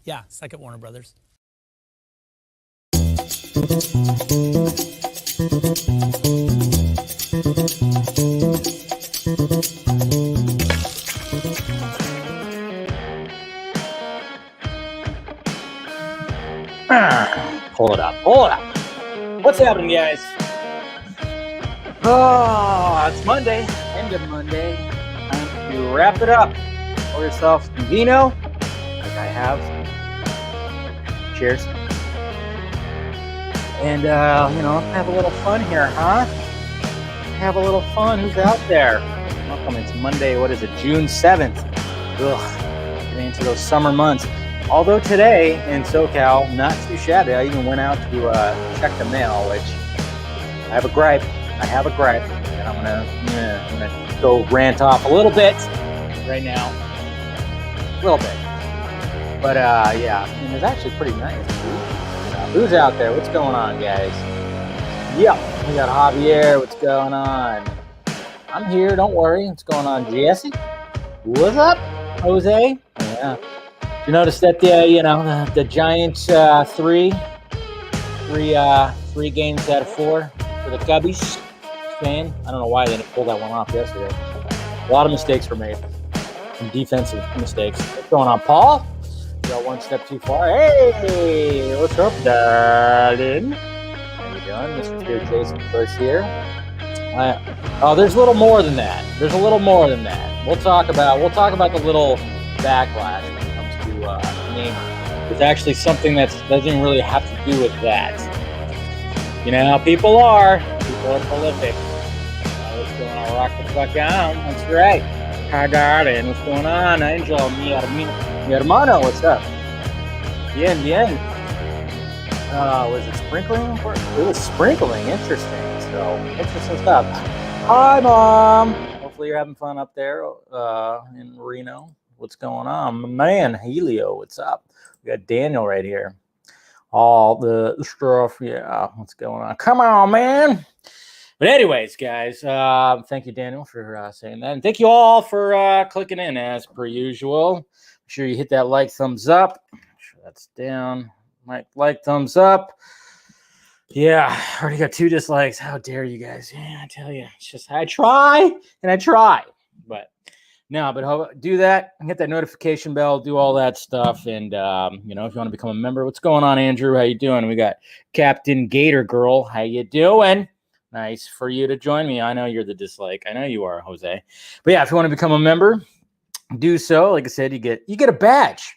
Yeah, second Warner Brothers. Pull it up. What's happening, guys? Oh, it's Monday. End of Monday. Time to wrap it up. Pour yourself some vino, like I have. Cheers. And, have a little fun here, huh? Have a little fun. Who's out there? Welcome. It's Monday. What is it? June 7th. Ugh. Getting into those summer months. Although today in SoCal, not too shabby. I even went out to check the mail, which I have a gripe. And I'm gonna go rant off a little bit right now. A little bit. But yeah, and it's actually pretty nice. Who's out there? What's going on, guys? Yeah, we got Javier. What's going on? I'm here. Don't worry. What's going on, Jesse? What's up, Jose? Yeah. You notice that the Giants three games out of 4 for the Cubbies. Fan. I don't know why they didn't pull that one off yesterday. A lot of mistakes were made. Some defensive mistakes. What's going on, Paul? Got one step too far. Hey, what's up, darling? How you doing, Mr. Fear Jason Bush here? There's a little more than that. We'll talk about the little backlash when it comes to Namor. It's actually something that doesn't even really have to do with that. You know how people are prolific. What's going on? Rock the fuck out. That's right. Hi, darling. What's going on? Angel, mi hermano, what's up? Bien. Was it sprinkling? It was sprinkling. Interesting. So, interesting stuff. Hi, Mom. Hopefully you're having fun up there in Reno. What's going on? My man, Helio, what's up? We got Daniel right here. All the stuff. Yeah, what's going on? Come on, man. But anyways, guys, thank you, Daniel, for saying that. And thank you all for clicking in as per usual. Make sure you hit that like, thumbs up. Make sure that's down. Like, thumbs up. Yeah, I already got 2 dislikes. How dare you guys? Yeah, I tell you. It's just, I try. But do that. Hit that notification bell. Do all that stuff. And, if you want to become a member, what's going on, Andrew? How you doing? We got Captain Gator Girl. How you doing? Nice for you to join me. I know you're the dislike. I know you are, Jose. But yeah, if you want to become a member, do so. Like I said, you get a badge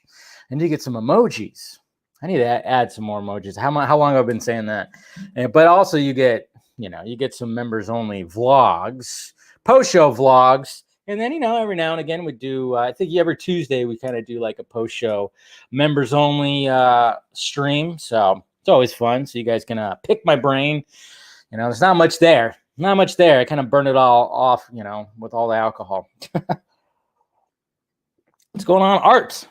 and you get some emojis. I need to add some more emojis. How long have I been saying that? But also you get some members only vlogs, post-show vlogs. And then, every now and again we do, I think every Tuesday we kind of do like a post-show members only stream. So it's always fun. So you guys can pick my brain. There's not much there. I kind of burned it all off, with all the alcohol. What's going on, Art?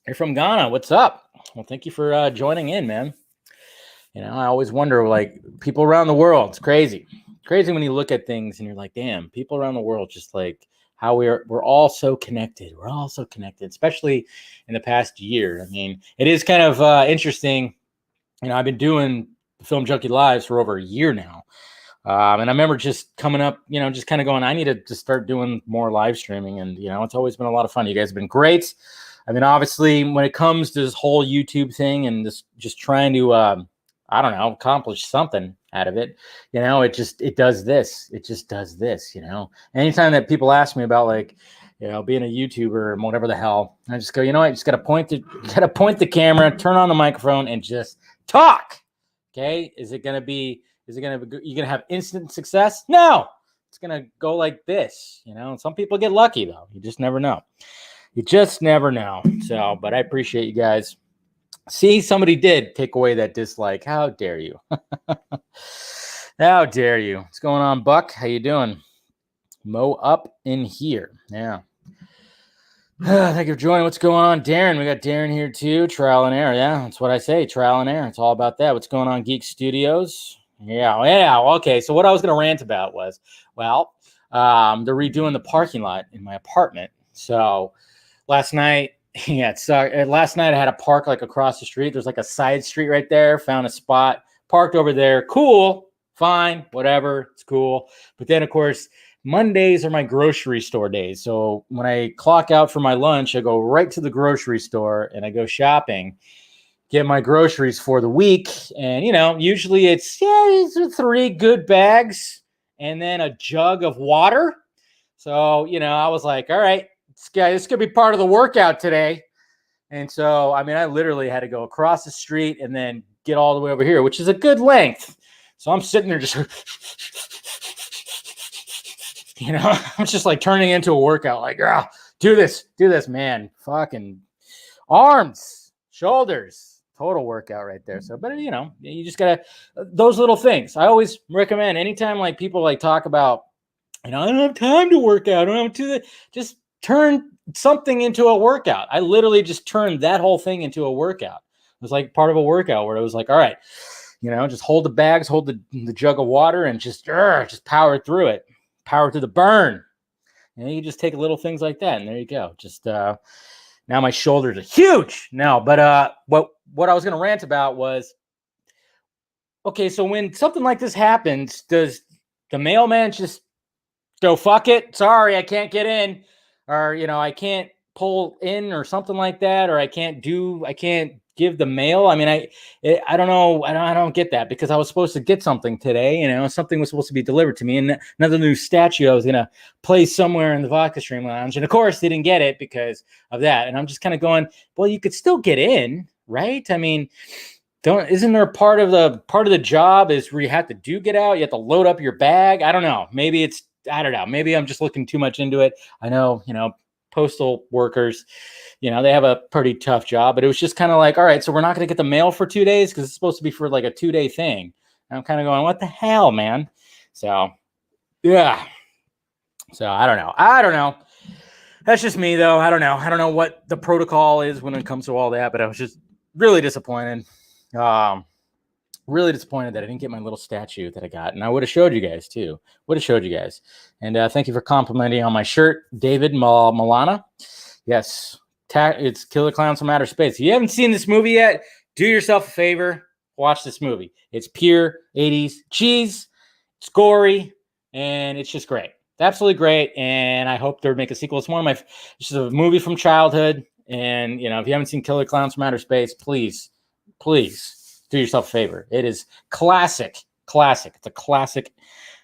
You're from Ghana. What's up? Well, thank you for joining in, man. I always wonder, like, people around the world. It's crazy. Crazy when you look at things and you're like, damn, people around the world, just like how we're all so connected. We're all so connected, especially in the past year. I mean, it is kind of interesting. I've been doing Film Junkie Lives for over a year now. And I remember just coming up, just kind of going, I need to just start doing more live streaming. And, it's always been a lot of fun. You guys have been great. I mean, obviously, when it comes to this whole YouTube thing and this just trying to, accomplish something out of it, it does this. It just does this, Anytime that people ask me about, like, being a YouTuber and whatever the hell, I just go, you just got to point the camera, turn on the microphone, and just talk. Okay, you gonna have instant success? No, it's gonna go like this. Some people get lucky though. You just never know. So, but I appreciate you guys. See, somebody did take away that dislike. How dare you? How dare you? What's going on, Buck? How you doing? Mo up in here. Yeah. Thank you for joining. What's going on, Darren? We got Darren here too. Trial and error. Yeah, that's what I say. Trial and error. It's all about that. What's going on, Geek Studios? Yeah. Okay. So what I was going to rant about was, they're redoing the parking lot in my apartment. So last night, Yeah, so last night I had a park like across the street. There's like a side street right there. Found a spot, parked over there. Cool, fine, whatever. It's cool. But then, of course, Mondays are my grocery store days. So when I clock out for my lunch, I go right to the grocery store and I go shopping, get my groceries for the week. And, usually it's 3 good bags and then a jug of water. So, I was like, all right, this is going to be part of the workout today. And so, I literally had to go across the street and then get all the way over here, which is a good length. So I'm sitting there just, I'm just like turning into a workout, like, oh, do this, man. Fucking arms, shoulders, total workout right there. So, but you just gotta, those little things. I always recommend anytime like people like talk about, I don't have time to work out. I don't have to just turn something into a workout. I literally just turned that whole thing into a workout. It was like part of a workout where it was like, all right, just hold the bags, hold the jug of water and just power through it. Power to the burn. You just take little things like that and there you go. Just now my shoulders are huge now, but what I was going to rant about was, okay, so when something like this happens, does the mailman just go, fuck it, sorry, I can't get in, or I can't pull in or something like that, or I can't give the mail? I don't know, I don't get that, because I was supposed to get something today. Something was supposed to be delivered to me, and another new statue I was gonna place somewhere in the Vodka Stream Lounge, and of course they didn't get it because of that. And I'm just kind of going, well, you could still get in, right? Isn't there part of the job is where you have to get out, you have to load up your bag? I don't know, maybe I'm just looking too much into it. I know, postal workers, they have a pretty tough job, but it was just kind of like, all right, so we're not going to get the mail for 2 days because it's supposed to be for like a 2-day thing. And I'm kind of going, what the hell, man? So, yeah. So I don't know. That's just me though. I don't know what the protocol is when it comes to all that, but I was just really disappointed. Really disappointed that I didn't get my little statue that I got, and I would have showed you guys too. And thank you for complimenting on my shirt, David Milana. Yes, it's Killer Clowns from Outer Space. If you haven't seen this movie yet, do yourself a favor, watch this movie. It's pure 80s cheese, it's gory, and it's just great. It's absolutely great, and I hope they'll make a sequel. It's just a movie from childhood, and if you haven't seen Killer Clowns from Outer Space, please do yourself a favor. It is classic. It's a classic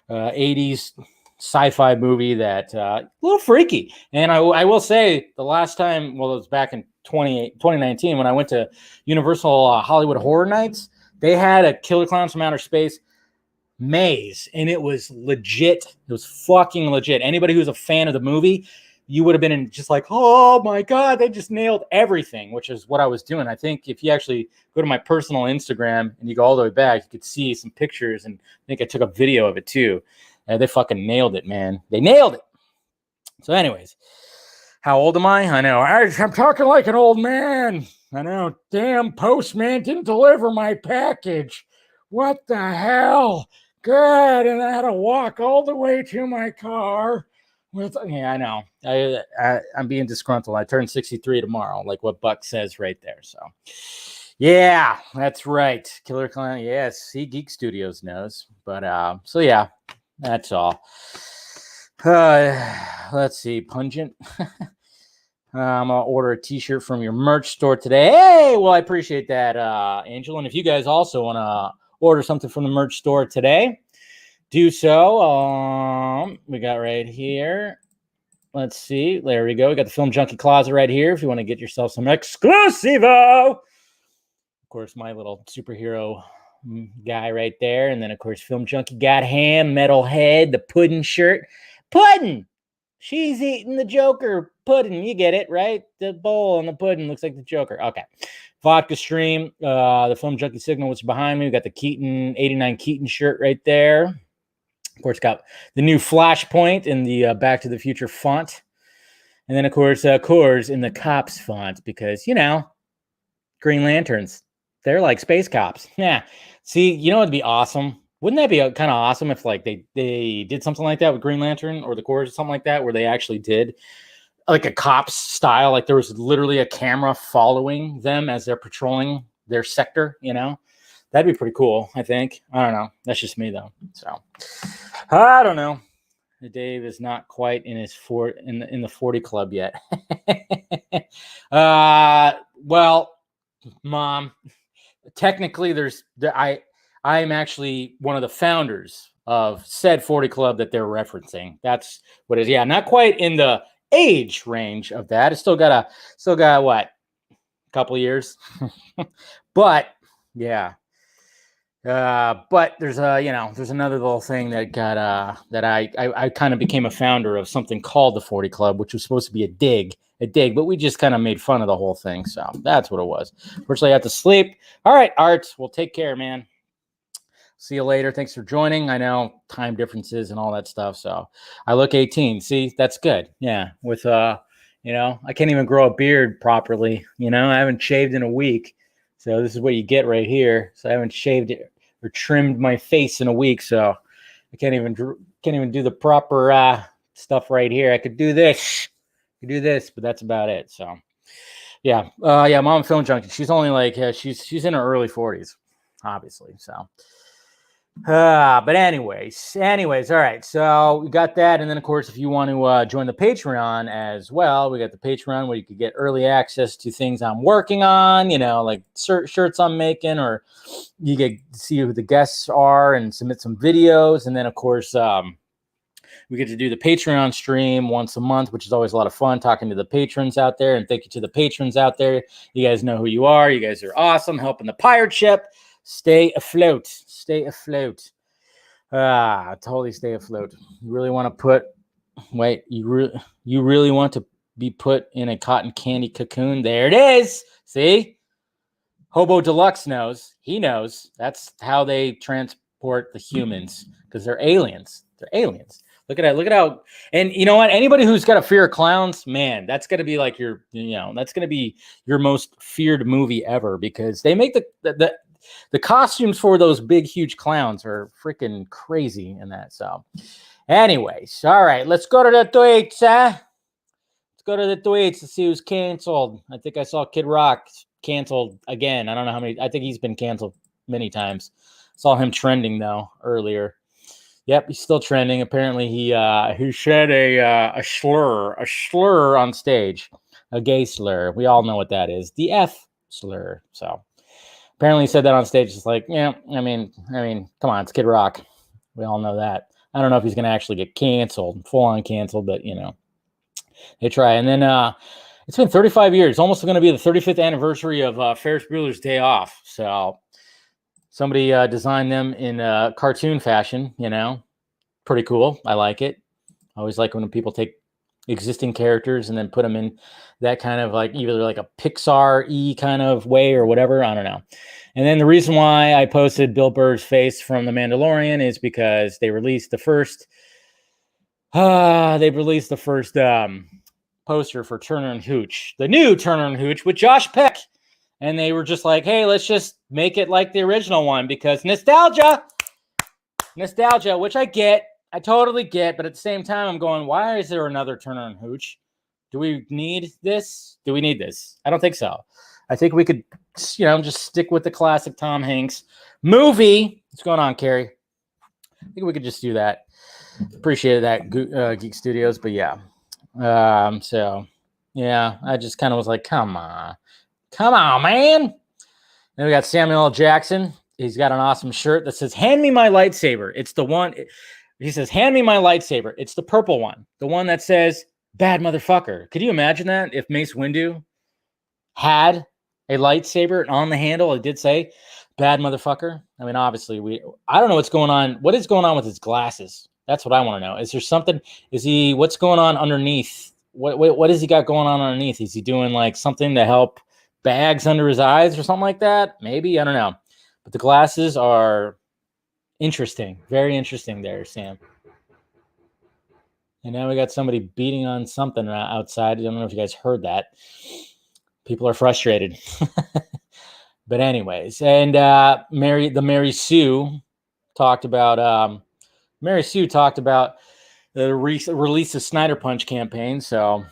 80s sci-fi movie that a little freaky. And I will say the last time, it was back in 2019 when I went to Universal Hollywood Horror Nights, they had a Killer Clowns from Outer Space maze, and it was legit. It was fucking legit. Anybody who's a fan of the movie, you would have been just like, oh my God, they just nailed everything, which is what I was doing. I think if you actually go to my personal Instagram and you go all the way back, you could see some pictures, and I think I took a video of it too. They fucking nailed it, man. They nailed it. So anyways, how old am I? I know. I'm talking like an old man. I know. Damn postman didn't deliver my package. What the hell? God, and I had to walk all the way to my car. I know. I'm being disgruntled. I turn 63 tomorrow, like what Buck says right there. So, yeah, that's right. Killer Clown. Yes, see, Geek Studios knows. But so yeah, that's all. Let's see, Pungent. I'm gonna order a T-shirt from your merch store today. Hey, well, I appreciate that, Angel. And if you guys also want to order something from the merch store today, do so. We got right here. Let's see. There we go. We got the Film Junkie Closet right here if you want to get yourself some exclusivo. Of course, my little superhero guy right there. And then, of course, Film Junkie got ham, metalhead, the pudding shirt. Pudding! She's eating the Joker pudding. You get it, right? The bowl and the pudding looks like the Joker. Okay. Vodka Stream, the Film Junkie Signal, which is behind me. We got the Keaton, 89 Keaton shirt right there. Of course, got the new Flashpoint in the Back to the Future font. And then, of course, Coors in the Cops font because, Green Lanterns, they're like space cops. Yeah. See, it'd be awesome. Wouldn't that be kind of awesome if, like, they did something like that with Green Lantern or the Coors or something like that where they actually did like a cop's style. Like there was literally a camera following them as they're patrolling their sector, you know? That'd be pretty cool, I think. I don't know. That's just me though. So I don't know. Dave is not quite in his in the 40 club yet. Well, Mom, technically I am actually one of the founders of said 40 club that they're referencing. That's what it is. Yeah, not quite in the age range of that. It's still got what? A couple of years. But yeah. But there's there's another little thing that got that I kind of became a founder of something called the 40 Club, which was supposed to be a dig, but we just kind of made fun of the whole thing. So that's what it was. Fortunately, I have to sleep. All right, Art, well, take care, man. See you later. Thanks for joining. I know time differences and all that stuff. So I look 18. See, that's good. Yeah. With I can't even grow a beard properly. I haven't shaved in a week. So this is what you get right here. So I haven't shaved it or trimmed my face in a week. So I can't even do the proper stuff right here. I could do this, but that's about it. So yeah. Mom Film Junkie. She's only like, she's in her early 40s, obviously. So but anyways, all right. So we got that. And then of course, if you want to join the Patreon as well, we got the Patreon where you could get early access to things I'm working on, like shirts I'm making, or you get to see who the guests are and submit some videos. And then of course, we get to do the Patreon stream once a month, which is always a lot of fun talking to the patrons out there. And thank you to the patrons out there. You guys know who you are. You guys are awesome, helping the pirate ship stay afloat. Totally stay afloat. You really want to you really want to be put in a cotton candy cocoon? There it is. See? Hobo Deluxe knows. He knows. That's how they transport the humans, because they're aliens. Look at how, and you know what? Anybody who's got a fear of clowns, man, that's going to be like that's going to be your most feared movie ever, because they make the costumes for those big, huge clowns are freaking crazy in that. So anyways, all right, let's go to the tweets, Let's go to the tweets to see who's canceled. I think I saw Kid Rock canceled again. I don't know how many. I think he's been canceled many times. Saw him trending though earlier. Yep, he's still trending. Apparently, he said a slur on stage, a gay slur. We all know what that is, the F slur. So apparently, he said that on stage. It's like, yeah, I mean, come on, it's Kid Rock. We all know that. I don't know if he's going to actually get canceled, full on canceled, but they try. And then it's been 35 years, almost going to be the 35th anniversary of Ferris Bueller's Day Off. So somebody designed them in cartoon fashion, pretty cool. I like it. I always like when people take existing characters and then put them in that kind of like either like a Pixar-y kind of way or whatever. I don't know. And then the reason why I posted Bill Burr's face from The Mandalorian is because they released the first poster for Turner and Hooch, the new Turner and Hooch with Josh Peck. And they were just like, hey, let's just make it like the original one, because nostalgia, which I totally get. But at the same time, I'm going, why is there another Turner and Hooch? Do we need this? I don't think so. I think we could, just stick with the classic Tom Hanks movie. What's going on, Carrie? I think we could just do that. Appreciated that, Geek Studios. But yeah. So, yeah, I just kind of was like, come on, man. Then we got Samuel L. Jackson. He's got an awesome shirt that says, hand me my lightsaber. It's the one. He says, hand me my lightsaber. It's the purple one. The one that says, bad motherfucker. Could you imagine that if Mace Windu had a lightsaber and on the handle it did say, bad motherfucker? I mean, obviously, I don't know what's going on. What is going on with his glasses? That's what I want to know. Is there something? What's going on underneath? What has he got going on underneath? Is he doing like something to help bags under his eyes or something like that? Maybe, I don't know. But the glasses are interesting. Very interesting there, Sam. And now we got somebody beating on something outside. I don't know if you guys heard that. People are frustrated. But anyways, and Mary Sue talked about the release of Snyder Punch campaign. So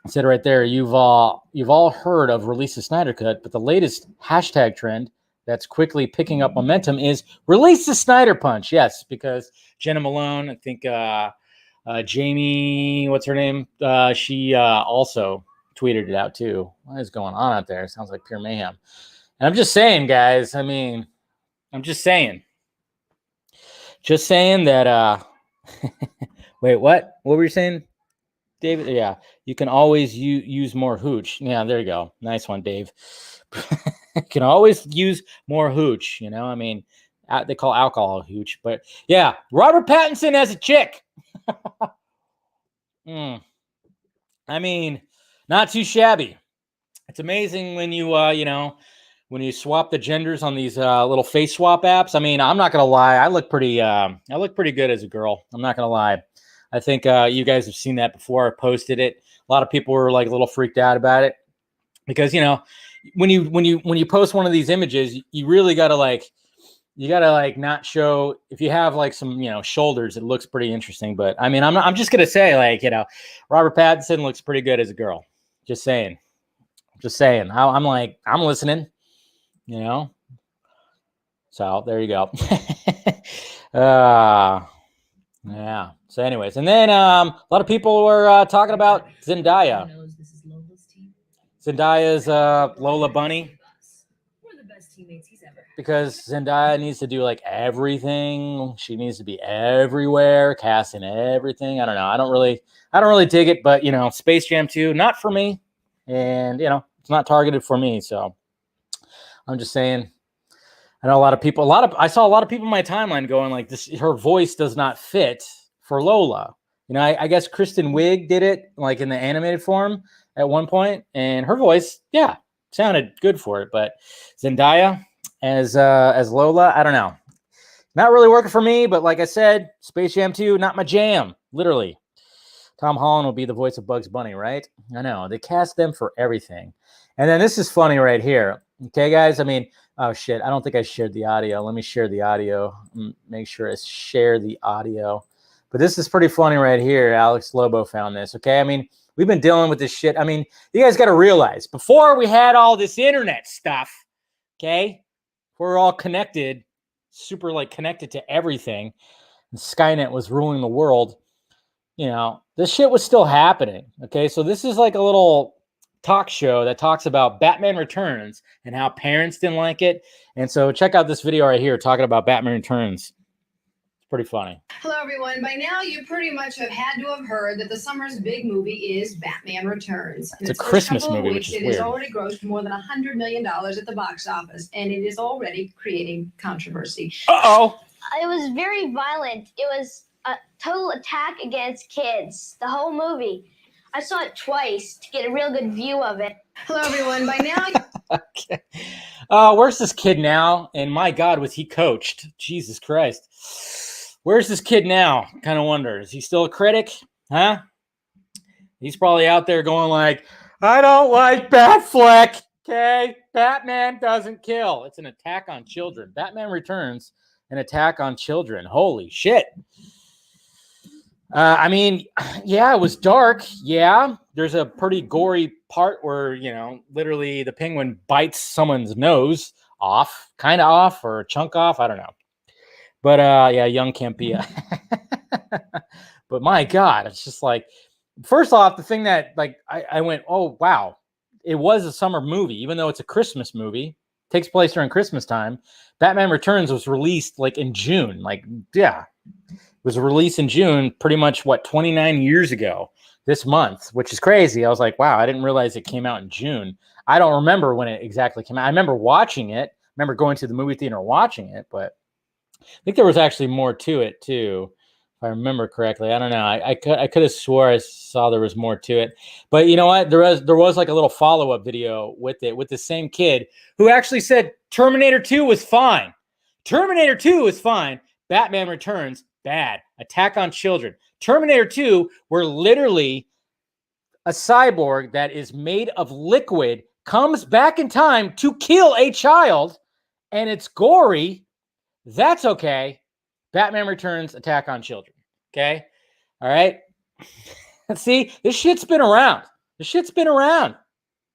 I said right there, you've all heard of release the Snyder Cut, but the latest hashtag trend that's quickly picking up momentum is release the Snyder Punch. Yes, because Jenna Malone, I think Jamie, what's her name? She also tweeted it out too. What is going on out there? It sounds like pure mayhem. And I'm just saying, guys. I mean, I'm just saying that. Wait, what? What were you saying, David? Yeah, you can always use more hooch. Yeah, there you go. Nice one, Dave. You can always use more hooch. You know, I mean, they call alcohol hooch, but yeah, Robert Pattinson as a chick. I mean, not too shabby. It's amazing when you, when you swap the genders on these little face swap apps. I mean, I'm not gonna lie, I look pretty good as a girl. I'm not gonna lie. I think you guys have seen that before. I posted it. A lot of people were like a little freaked out about it because when you post one of these images, you really gotta not show. If you have like some shoulders, it looks pretty interesting. But I mean, I'm just gonna say Robert Pattinson looks pretty good as a girl. Just saying. I'm listening. So there you go. Yeah. So anyways, and then a lot of people were talking about Zendaya. Zendaya's Lola Bunny. Because Zendaya needs to do like everything. She needs to be everywhere, casting everything. I don't know. I don't really dig it, but Space Jam 2, not for me. And it's not targeted for me. So I'm just saying. I know I saw a lot of people in my timeline going like this, her voice does not fit for Lola. I guess Kristen Wiig did it like in the animated form at one point, and her voice, yeah, sounded good for it. But Zendaya as Lola, I don't know. Not really working for me, but like I said, Space Jam 2, not my jam, literally. Tom Holland will be the voice of Bugs Bunny, right? I know. They cast them for everything. And then this is funny right here. Okay, guys? I mean, oh, shit. I don't think I shared the audio. Let me share the audio. Make sure I share the audio. But this is pretty funny right here. Alex Lobo found this, okay? I mean, we've been dealing with this shit. I mean, you guys got to realize, before we had all this internet stuff, okay? We're all connected, super, like, connected to everything. And Skynet was ruling the world. This shit was still happening, okay? So this is like a little talk show that talks about Batman Returns and how parents didn't like it. And so check out this video right here talking about Batman Returns. It's pretty funny. Hello, everyone. By now, you pretty much have had to have heard that the summer's big movie is Batman Returns. It's a Christmas movie, which is weird. It has already grossed more than $100 million at the box office, and it is already creating controversy. Uh-oh. It was very violent. It was a total attack against kids, the whole movie. I saw it twice to get a real good view of it. Hello, everyone. By now... Okay. Where's this kid now? And my God, was he coached? Jesus Christ. Where's this kid now? Kind of wonder. Is he still a critic? Huh? He's probably out there going like, I don't like Batfleck. Okay? Batman doesn't kill. It's an attack on children. Batman Returns, an attack on children. Holy shit. I mean, yeah, it was dark. Yeah, there's a pretty gory part where, literally the penguin bites someone's nose off, kind of off, or a chunk off. I don't know. But yeah, young Campia. But my God, it's just like, first off, the thing that like I went, oh, wow, it was a summer movie, even though it's a Christmas movie, takes place during Christmas time. Batman Returns was released like in June. Like, yeah. Was released in June, pretty much 29 years ago this month, which is crazy. I was like, wow, I didn't realize it came out in June. I don't remember when it exactly came out. I remember watching it. I remember going to the movie theater and watching it, but I think there was actually more to it too, if I remember correctly. I don't know. I could have swore I saw there was more to it, but you know what? There was like a little follow-up video with it with the same kid who actually said Terminator 2 was fine. Terminator 2 was fine. Batman Returns, bad. Attack on children. Terminator 2, where literally a cyborg that is made of liquid comes back in time to kill a child, and it's gory. That's okay. Batman Returns, attack on children. Okay? All right? See, this shit's been around. The shit's been around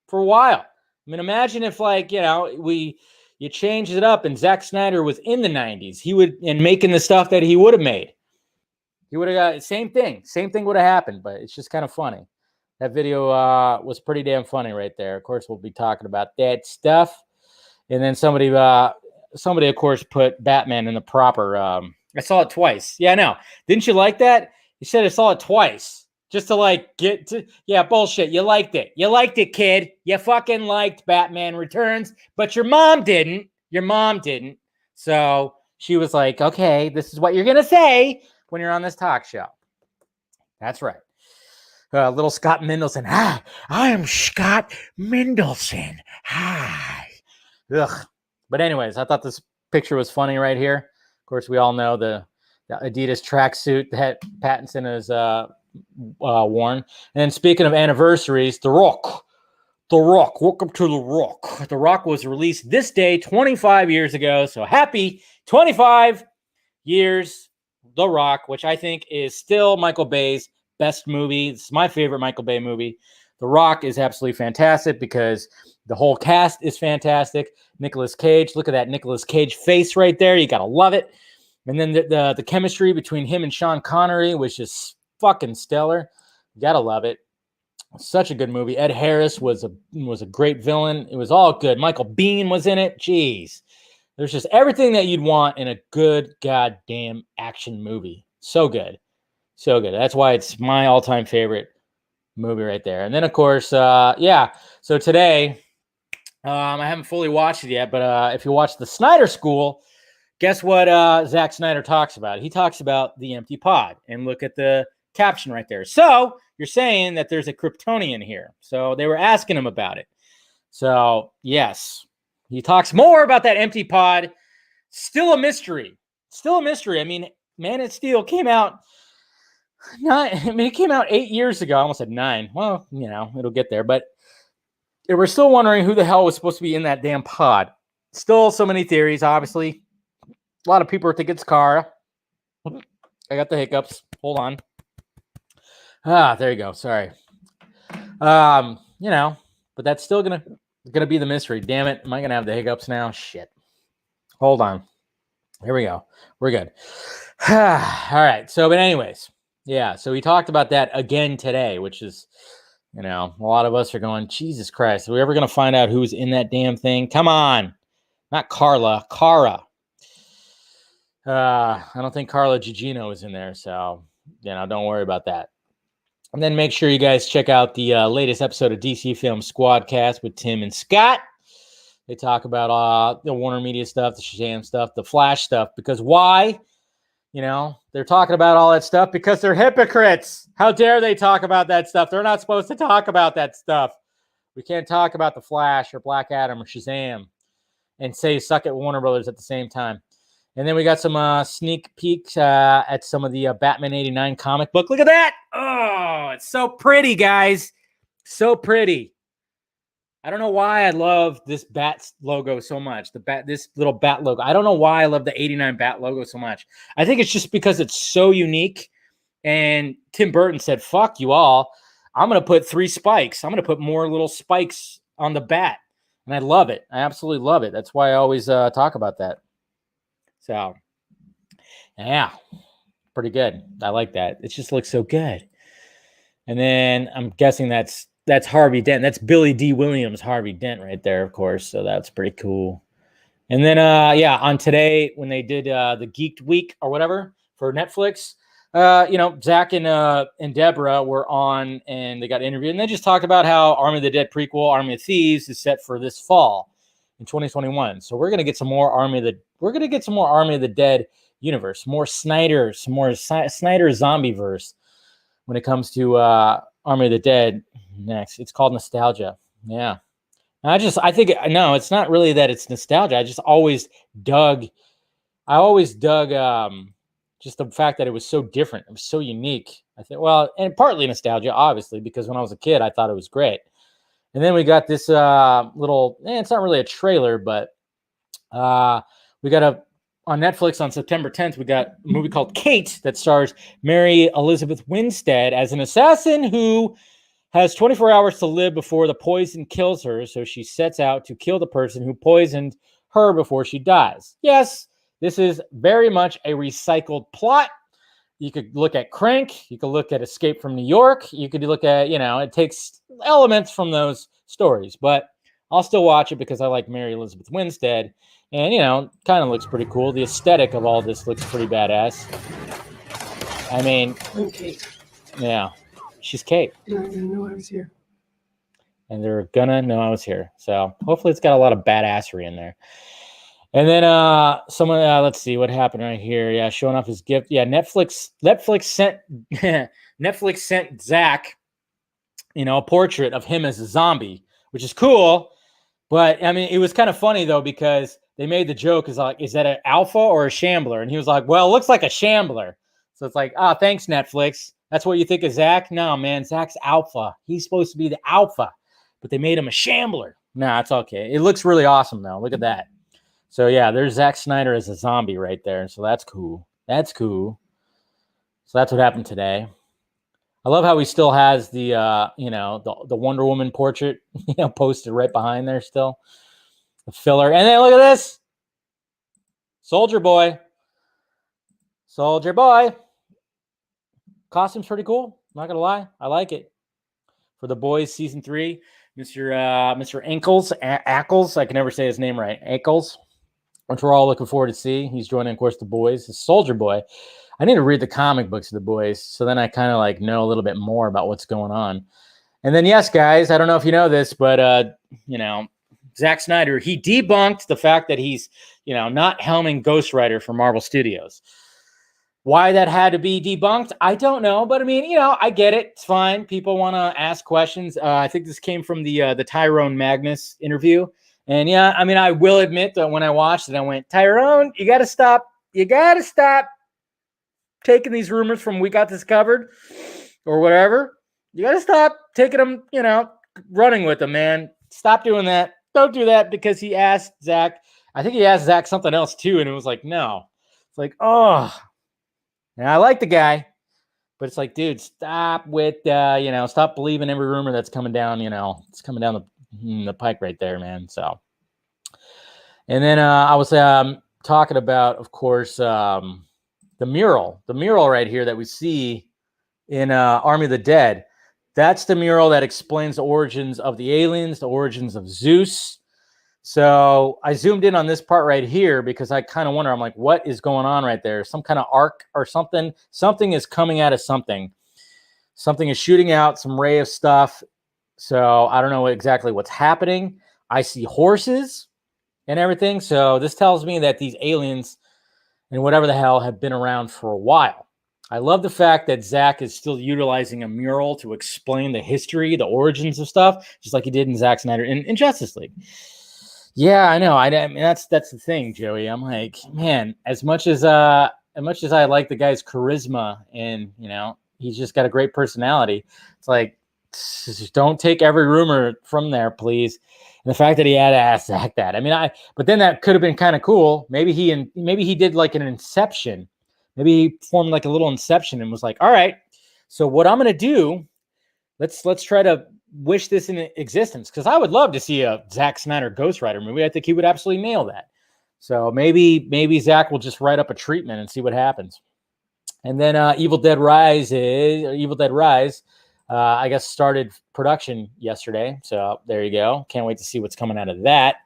for a while. I mean, imagine if, like, you changed it up and Zack Snyder was in the 90s. He would, and making the stuff that he would have made. He would have got same thing. Same thing would have happened, but it's just kind of funny. That video was pretty damn funny right there. Of course, we'll be talking about that stuff. And then somebody, of course, put Batman in the proper. I saw it twice. Yeah, I know. Didn't you like that? You said I saw it twice. Just to, like, get to, yeah, bullshit. You liked it. You liked it, kid. You fucking liked Batman Returns, but your mom didn't. Your mom didn't. So she was like, okay, this is what you're going to say when you're on this talk show. That's right. Little Scott Mendelson. Hi, I am Scott Mendelson. Hi. Ugh. But anyways, I thought this picture was funny right here. Of course, we all know the Adidas tracksuit that Pattinson has worn. And then speaking of anniversaries, The Rock. Welcome to The Rock. The Rock was released this day 25 years ago. So happy 25 years, The Rock, which I think is still Michael Bay's best movie. It's my favorite Michael Bay movie. The Rock is absolutely fantastic because the whole cast is fantastic. Nicolas Cage, look at that Nicolas Cage face right there. You got to love it. And then the chemistry between him and Sean Connery was just fucking stellar. You got to love it. Such a good movie. Ed Harris was a great villain. It was all good. Michael Biehn was in it. Jeez. There's just everything that you'd want in a good goddamn action movie. So good. So good. That's why it's my all-time favorite movie right there. And then, of course, so today, I haven't fully watched it yet, but if you watch the Snyder School, guess what Zack Snyder talks about? He talks about the empty pod. And look at the caption right there. So you're saying that there's a Kryptonian here. So they were asking him about it. So, yes, he talks more about that empty pod. Still a mystery. Still a mystery. I mean, Man of Steel came out... it came out 8 years ago. I almost said 9. Well, it'll get there. But we're still wondering who the hell was supposed to be in that damn pod. Still so many theories, obviously. A lot of people think it's Kara. I got the hiccups. Hold on. There you go. Sorry. But that's still gonna be the mystery. Damn it. Am I gonna have the hiccups now? Shit. Hold on. Here we go. We're good. All right. So, but anyways. Yeah, so we talked about that again today, which is, a lot of us are going, Jesus Christ, are we ever going to find out who's in that damn thing? Come on. Not Carla, Kara. I don't think Carla Gugino is in there, so, don't worry about that. And then make sure you guys check out the latest episode of DC Film Squadcast with Tim and Scott. They talk about the Warner Media stuff, the Shazam stuff, the Flash stuff, because why? They're talking about all that stuff because they're hypocrites. How dare they talk about that stuff? They're not supposed to talk about that stuff. We can't talk about the Flash or Black Adam or Shazam and say suck at Warner Brothers at the same time. And then we got some sneak peeks at some of the Batman 89 comic book. Look at that. Oh, it's so pretty, guys. So pretty. I don't know why I love this Bat logo so much. This little Bat logo. I don't know why I love the 89 Bat logo so much. I think it's just because it's so unique. And Tim Burton said, fuck you all. I'm going to put 3 spikes. I'm going to put more little spikes on the bat. And I love it. I absolutely love it. That's why I always talk about that. So, yeah, pretty good. I like that. It just looks so good. And then I'm guessing that's Harvey Dent. That's Billy D. Williams, Harvey Dent right there, of course. So that's pretty cool. And then, on today when they did the Geeked Week or whatever for Netflix, Zach and Deborah were on and they got interviewed. And they just talked about how Army of the Dead prequel, Army of Thieves, is set for this fall in 2021. So we're gonna get some more Army of the Dead universe, more Snyder, some more Snyder zombie verse when it comes to Army of the Dead. Next, it's called nostalgia. Yeah, I think it's not really that it's nostalgia. I always dug just the fact that it was so different. It was so unique. I think, and partly nostalgia, obviously, because when I was a kid, I thought it was great. And then we got this little, it's not really a trailer, but we got on Netflix on September 10th, we got a movie called Kate that stars Mary Elizabeth Winstead as an assassin who has 24 hours to live before the poison kills her, so she sets out to kill the person who poisoned her before she dies. Yes, this is very much a recycled plot. You could look at Crank. You could look at Escape from New York. You could look at, it takes elements from those stories. But I'll still watch it because I like Mary Elizabeth Winstead. And, kind of looks pretty cool. The aesthetic of all this looks pretty badass. I mean, Kate. Yeah, she's Kate. They're not gonna know I was here. And they're gonna know I was here. So hopefully it's got a lot of badassery in there. And then someone, let's see what happened right here. Yeah, showing off his gift. Yeah, Netflix sent Netflix sent Zack, a portrait of him as a zombie, which is cool. But I mean, it was kind of funny though because they made the joke is that an alpha or a shambler? And he was like, well, it looks like a shambler. So it's like, thanks Netflix. That's what you think of Zack? No, man, Zack's alpha. He's supposed to be the alpha, but they made him a shambler. Nah, it's okay. It looks really awesome though. Look at that. So yeah, there's Zack Snyder as a zombie right there. So that's cool. That's cool. So that's what happened today. I love how he still has the the Wonder Woman portrait, posted right behind there still. The filler. And then look at this. Soldier Boy. Soldier Boy. Costume's pretty cool. Not gonna lie. I like it. For The Boys season 3, Mr. Ackles. I can never say his name right. Ackles. Which we're all looking forward to see. He's joining, of course, The Boys. The Soldier Boy. I need to read the comic books of The Boys, so then I kind of know a little bit more about what's going on. And then, yes, guys, I don't know if you know this, but Zack Snyder, he debunked the fact that he's not helming Ghost Rider for Marvel Studios. Why that had to be debunked, I don't know, but I mean, I get it. It's fine. People want to ask questions. I think this came from the Tyrone Magnus interview. And yeah, I mean, I will admit that when I watched it, I went, Tyrone, you got to stop. You got to stop taking these rumors from We Got This Covered or whatever. You got to stop taking them, running with them, man. Stop doing that. Don't do that because he asked Zack. I think he asked Zack something else too. And it was like, no. It's like, oh. And I like the guy. But it's like, dude, stop with, stop believing every rumor that's coming down, it's coming down the pike right there, man. So, and then I was talking about, of course, the mural right here that we see in Army of the Dead. That's the mural that explains the origins of the aliens, the origins of Zeus. So I zoomed in on this part right here because I kind of wonder, I'm like, what is going on right there? Some kind of arc or something. Something is coming out of something. Something is shooting out some ray of stuff. So I don't know exactly what's happening. I see horses and everything. So this tells me that these aliens and whatever the hell have been around for a while. I love the fact that Zack is still utilizing a mural to explain the history, the origins of stuff, just like he did in Zack Snyder in Justice League. Yeah, I know. I mean, that's the thing, Joey. I'm like, man, as much as I like the guy's charisma and he's just got a great personality. It's like, just don't take every rumor from there, please. And the fact that he had to ask Zack that. I mean, but then that could have been kind of cool. Maybe he did like an Inception. Maybe he formed like a little Inception and was like, all right, so what I'm going to do, let's try to wish this in existence. Because I would love to see a Zack Snyder Ghost Rider movie. I think he would absolutely nail that. So maybe Zack will just write up a treatment and see what happens. And then Evil Dead Rise, I guess, started production yesterday. So there you go. Can't wait to see what's coming out of that.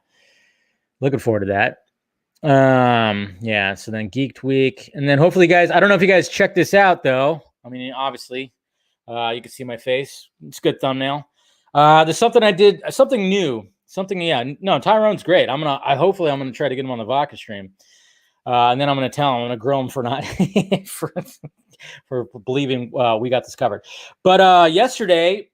Looking forward to that. Yeah, so then Geeked Week. And then hopefully, guys, I don't know if you guys check this out, though. I mean, obviously, you can see my face. It's a good thumbnail. There's something I did, something new. Tyrone's great. Hopefully I'm gonna try to get him on the Vodka stream. And then I'm going to grill him for not for believing We Got This Covered. But yesterday,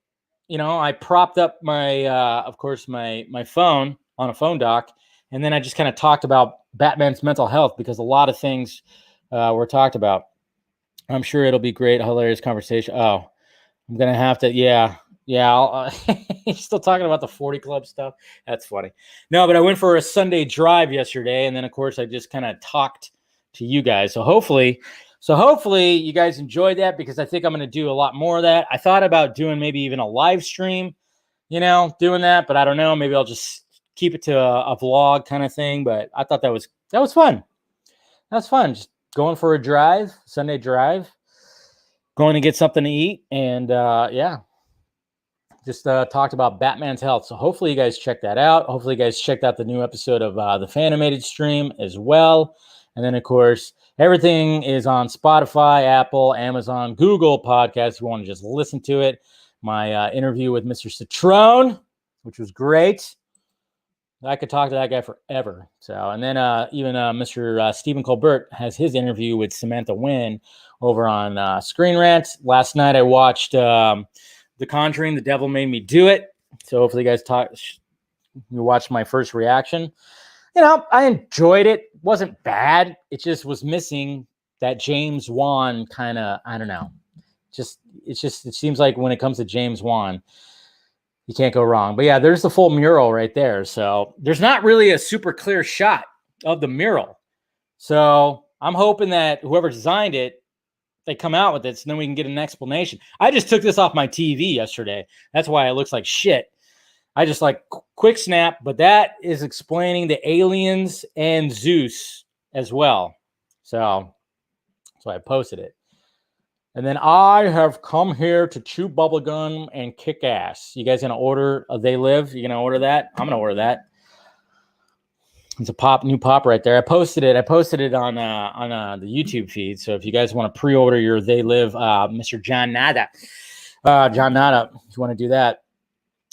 I propped up my, of course, my phone on a phone dock, and then I just kind of talked about Batman's mental health because a lot of things were talked about. I'm sure it'll be great, hilarious conversation. Oh, I'm gonna have to, yeah. He's still talking about the 40 Club stuff. That's funny. No, but I went for a Sunday drive yesterday, and then of course I just kind of talked to you guys. So hopefully So hopefully you guys enjoyed that, because I think I'm going to do a lot more of that. I thought about doing maybe even a live stream, doing that, but I don't know. Maybe I'll just keep it to a vlog kind of thing. But I thought that was fun. That's fun. Just going for a drive, Sunday drive, going to get something to eat, and just talked about Batman's health. So hopefully you guys check that out. Hopefully you guys checked out the new episode of the Fanimated stream as well. And then, of course, everything is on Spotify, Apple, Amazon, Google Podcasts. If you want to just listen to it. My interview with Mr. Citrone, which was great. I could talk to that guy forever. So, and then even Mr. Stephen Colbert has his interview with Samantha Wynn over on Screen Rants. Last night I watched The Conjuring, The Devil Made Me Do It. So hopefully you guys you watched my first reaction. I enjoyed it. It wasn't bad. It just was missing that James Wan kind of, I don't know. It seems like when it comes to James Wan, you can't go wrong. But yeah, there's the full mural right there. So there's not really a super clear shot of the mural. So I'm hoping that whoever designed it, they come out with it so then we can get an explanation. I just took this off my TV yesterday. That's why it looks like shit. I just quick snap, but that is explaining the aliens and Zeus as well. So I posted it. And then I have come here to chew bubblegum and kick ass. You guys going to order They Live? You going to order that? I'm going to order that. It's a new pop right there. I posted it on the YouTube feed. So if you guys want to pre-order your They Live, Mr. John Nada, if you want to do that,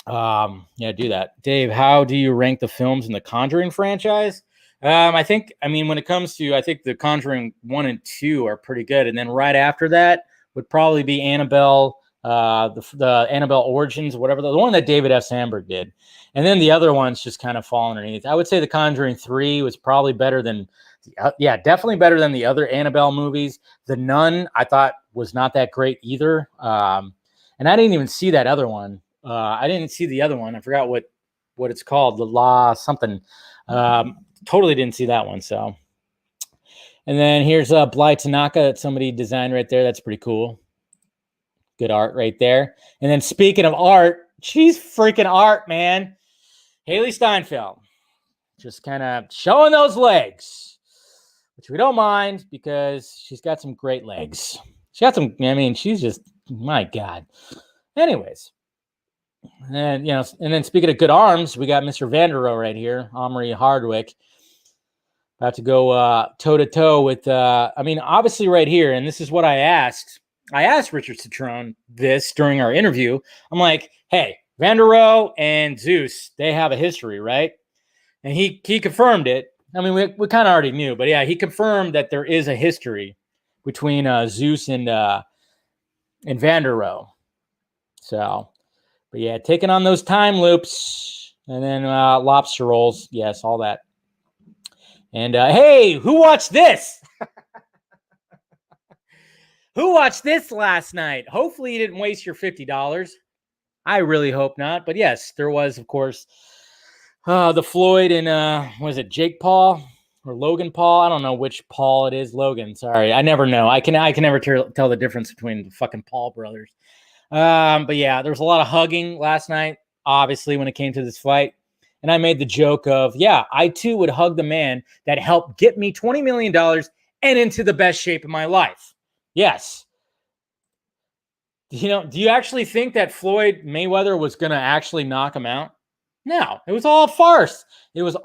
do that. Dave, how do you rank the films in the Conjuring franchise? When it comes to, I think the Conjuring 1 and 2 are pretty good. And then right after that would probably be Annabelle, the Annabelle Origins, whatever, the one that David F. Sandberg did. And then the other ones just kind of fall underneath. I would say the Conjuring 3 was probably better than, definitely better than the other Annabelle movies. The Nun, I thought, was not that great either. And I didn't even see that other one. I didn't see the other one. I forgot what it's called. The Law something. Totally didn't see that one. So, and then here's Bly Tanaka that somebody designed right there. That's pretty cool. Good art right there. And then speaking of art, she's freaking art, man. Haley Steinfeld, just kind of showing those legs, which we don't mind because she's got some great legs. She's just, my God. Anyways. And, and then speaking of good arms, we got Mr. Vanderoe right here, Omri Hardwick, about to go toe-to-toe with, obviously right here, and this is what I asked. I asked Richard Citrone this during our interview. I'm like, hey, Vanderoe and Zeus, they have a history, right? And he confirmed it. We kind of already knew, but yeah, he confirmed that there is a history between Zeus and Vanderoe. So... But yeah, taking on those time loops, and then lobster rolls. Yes, all that. And hey, who watched this? Who watched this last night? Hopefully you didn't waste your $50. I really hope not. But yes, there was, of course, the Floyd and, was it Jake Paul or Logan Paul? I don't know which Paul it is. Logan, sorry. I never know. I can never tell the difference between the fucking Paul brothers. But yeah, there was a lot of hugging last night, obviously, when it came to this fight. And I made the joke of, I too would hug the man that helped get me $20 million and into the best shape of my life. Yes. Do you actually think that Floyd Mayweather was going to actually knock him out? No, it was all a farce. Everything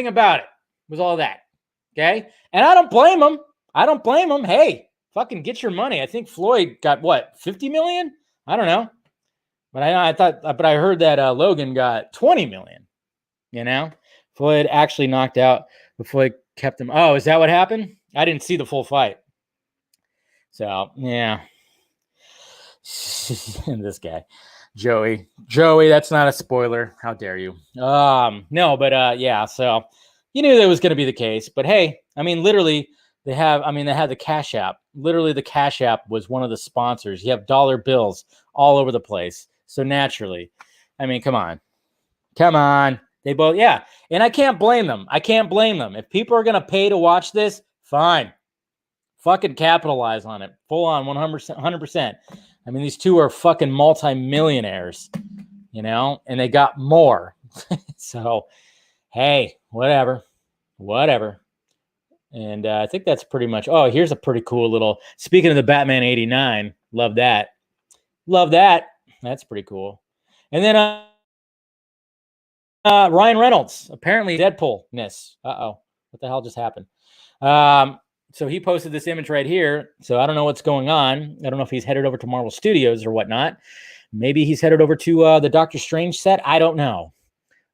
about it was all that. Okay. And I don't blame him. Hey, fucking get your money. I think Floyd got what, 50 million? I don't know. But I heard that Logan got 20 million. Floyd actually knocked out, but Floyd kept him. Oh, is that what happened? I didn't see the full fight. So, yeah. And this guy, Joey, that's not a spoiler. How dare you? No, but yeah, so you knew that was going to be the case. But hey, literally, they had the Cash App. Literally, the Cash App was one of the sponsors. You have dollar bills all over the place. So naturally, come on. They both, yeah. And I can't blame them. If people are going to pay to watch this, Fine. Fucking capitalize on it. Full on 100%. I mean, these two are fucking multimillionaires, you know, and they got more. So, hey, whatever. And I think that's pretty much. Oh, here's a pretty cool little. Speaking of the Batman 89, love that. That's pretty cool. And then Ryan Reynolds, apparently Deadpool-ness. Uh-oh. What the hell just happened? So he posted this image right here. So I don't know what's going on. I don't know if he's headed over to Marvel Studios or whatnot. Maybe he's headed over to the Doctor Strange set. I don't know.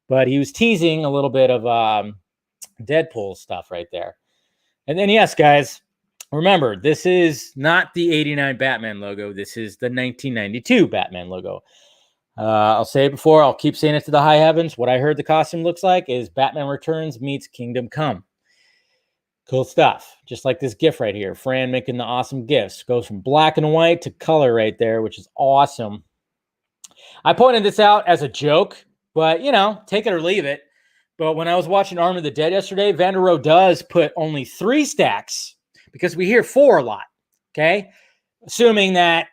But he was teasing a little bit of Deadpool stuff right there. And then, yes, guys, remember, this is not the 89 Batman logo. This is the 1992 Batman logo. I'll say it before. I'll keep saying it to the high heavens. What I heard the costume looks like is Batman Returns meets Kingdom Come. Cool stuff. Just like this GIF right here. Fran making the awesome GIFs. Goes from black and white to color right there, which is awesome. I pointed this out as a joke, but, you know, take it or leave it. But when I was watching Arm of the Dead yesterday, Vanderoe does put only 3 stacks because we hear 4 a lot, okay? Assuming that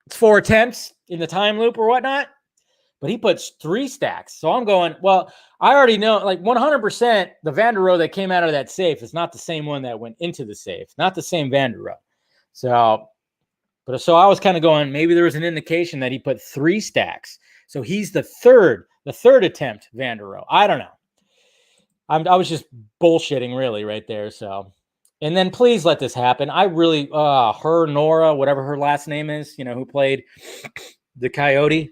it's 4 attempts in the time loop or whatnot. But he puts 3 stacks. So I'm going, well, I already know, like 100%, the Vanderoe that came out of that safe is not the same one that went into the safe. Not the same Vanderoe. So I was kind of going, maybe there was an indication that he put 3 stacks. So he's the third attempt Vanderoe. I don't know. I was just bullshitting really right there. So, and then please let this happen. I really, Nora, whatever her last name is, you know, who played the Coyote,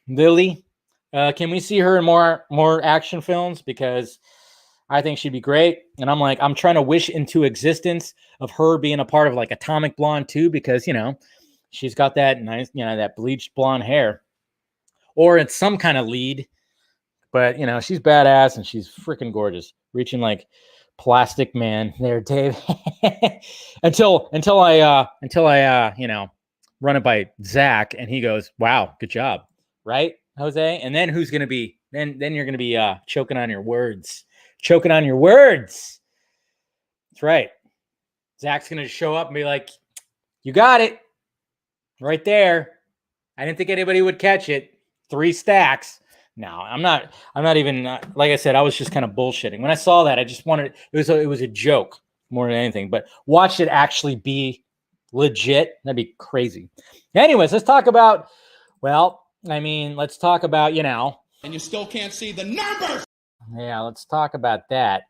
Lily. Can we see her in more action films? Because I think she'd be great. And I'm trying to wish into existence of her being a part of like Atomic Blonde too, because, you know, she's got that nice, you know, that bleached blonde hair. Or it's some kind of lead. But, you know, she's badass and she's freaking gorgeous. Reaching like Plastic Man there, Dave. until I you know, run it by Zach and he goes, "Wow, good job." Right, Jose? And then who's going to be, then you're going to be choking on your words. Choking on your words. That's right. Zach's going to show up and be like, "You got it. Right there. I didn't think anybody would catch it. 3 stacks." No, I'm not even, like I said, I was just kind of bullshitting. When I saw that, I just wanted, it was a joke more than anything, but watch it actually be legit. That'd be crazy. Anyways, let's talk about, let's talk about, you know. And you still can't see the numbers. Yeah, let's talk about that.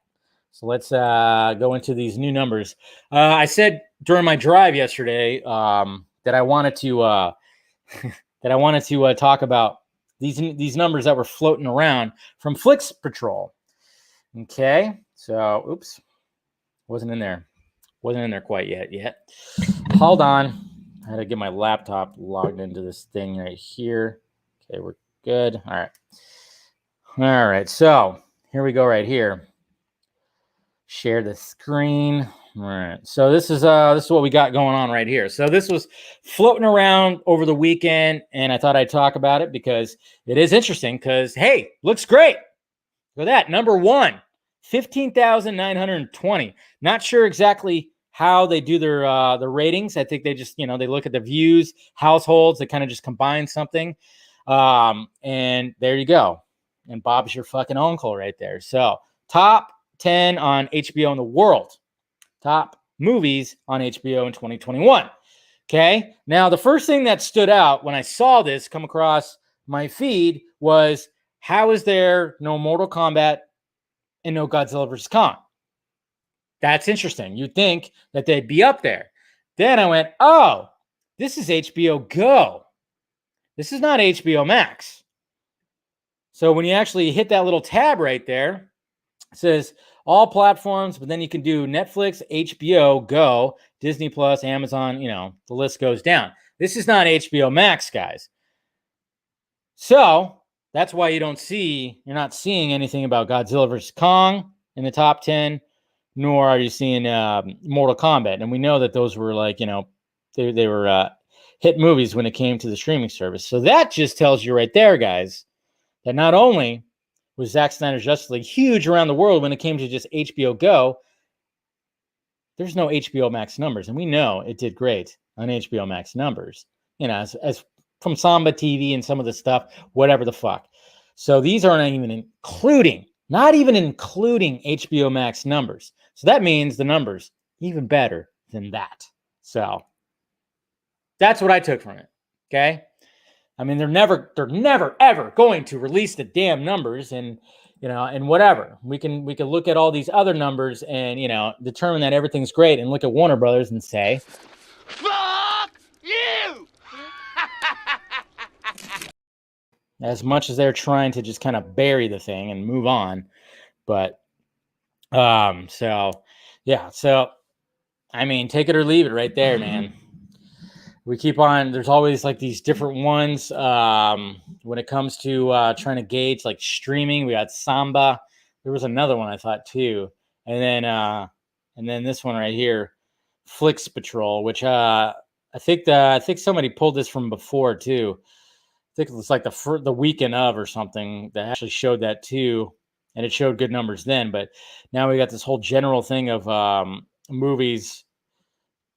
So let's go into these new numbers. I said during my drive yesterday that I wanted to talk about these numbers that were floating around from Flix Patrol. Okay, so oops, wasn't in there quite yet. Hold on, I had to get my laptop logged into this thing right here. Okay, we're good. All right. So here we go right here. Share the screen. All right. So this is what we got going on right here. So this was floating around over the weekend, and I thought I'd talk about it because it is interesting. Because hey, looks great. Look at that, number 1, 15,920. Not sure exactly how they do their ratings. I think they just, you know, they look at the views, households. They kind of just combine something, and there you go. And Bob's your fucking uncle right there. So top 10 on HBO in the world. Top movies on HBO in 2021. Okay. Now, the first thing that stood out when I saw this come across my feed was, how is there no Mortal Kombat and no Godzilla vs. Kong? That's interesting. You'd think that they'd be up there. Then I went, oh, this is HBO Go. This is not HBO Max. So when you actually hit that little tab right there, it says all platforms, but then you can do Netflix, HBO Go, Disney Plus, Amazon, you know, the list goes down. This is not HBO Max, guys. So that's why you're not seeing anything about Godzilla vs. Kong in the top 10, nor are you seeing Mortal Kombat. And we know that those were like, you know, they were hit movies when it came to the streaming service. So that just tells you right there, guys, that not only was Zack Snyder's Justice League huge around the world when it came to just HBO Go, there's no HBO Max numbers, and we know it did great on HBO Max numbers. You know, as from Samba TV and some of the stuff, whatever the fuck. So these aren't even including, not even including HBO Max numbers. So that means the numbers even better than that. So that's what I took from it. Okay. I mean, they're never ever going to release the damn numbers, and you know, and whatever. We can look at all these other numbers and, you know, determine that everything's great, and look at Warner Brothers and say, Fuck you! as much as they're trying to just kind of bury the thing and move on. But so yeah, so I mean, take it or leave it right there, man. We keep on, there's always like these different ones when it comes to trying to gauge like streaming. We got Samba. There was another one I thought too. And then this one right here, Flix Patrol, which I think somebody pulled this from before too. I think it was like the weekend of or something that actually showed that too. And it showed good numbers then. But now we got this whole general thing of movies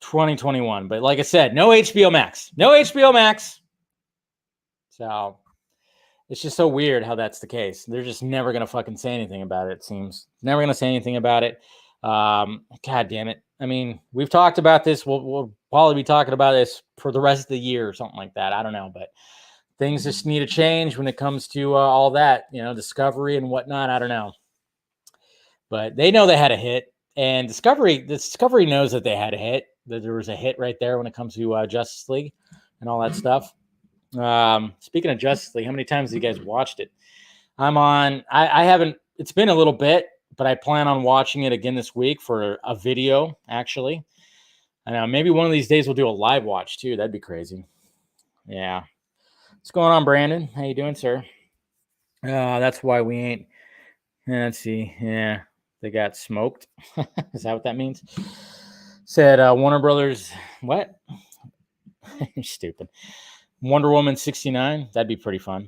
2021. But like I said, no HBO Max. No HBO Max. So it's just so weird how that's the case. They're just never going to fucking say anything about it, it seems. Never going to say anything about it. God damn it. I mean, we've talked about this. We'll probably be talking about this for the rest of the year or something like that. I don't know. But things just need to change when it comes to all that, you know, Discovery and whatnot. I don't know. But they know they had a hit. And Discovery knows that they had a hit. That there was a hit right there when it comes to Justice League and all that stuff. Speaking of Justice League, how many times have you guys watched it? I haven't, it's been a little bit, but I plan on watching it again this week for a video, actually. And maybe one of these days we'll do a live watch too. That'd be crazy. Yeah. What's going on, Brandon? How you doing, sir? That's why we ain't, let's see. Yeah. They got smoked. Is that what that means? Said Warner Brothers, what? You're stupid. Wonder Woman 69. That'd be pretty fun,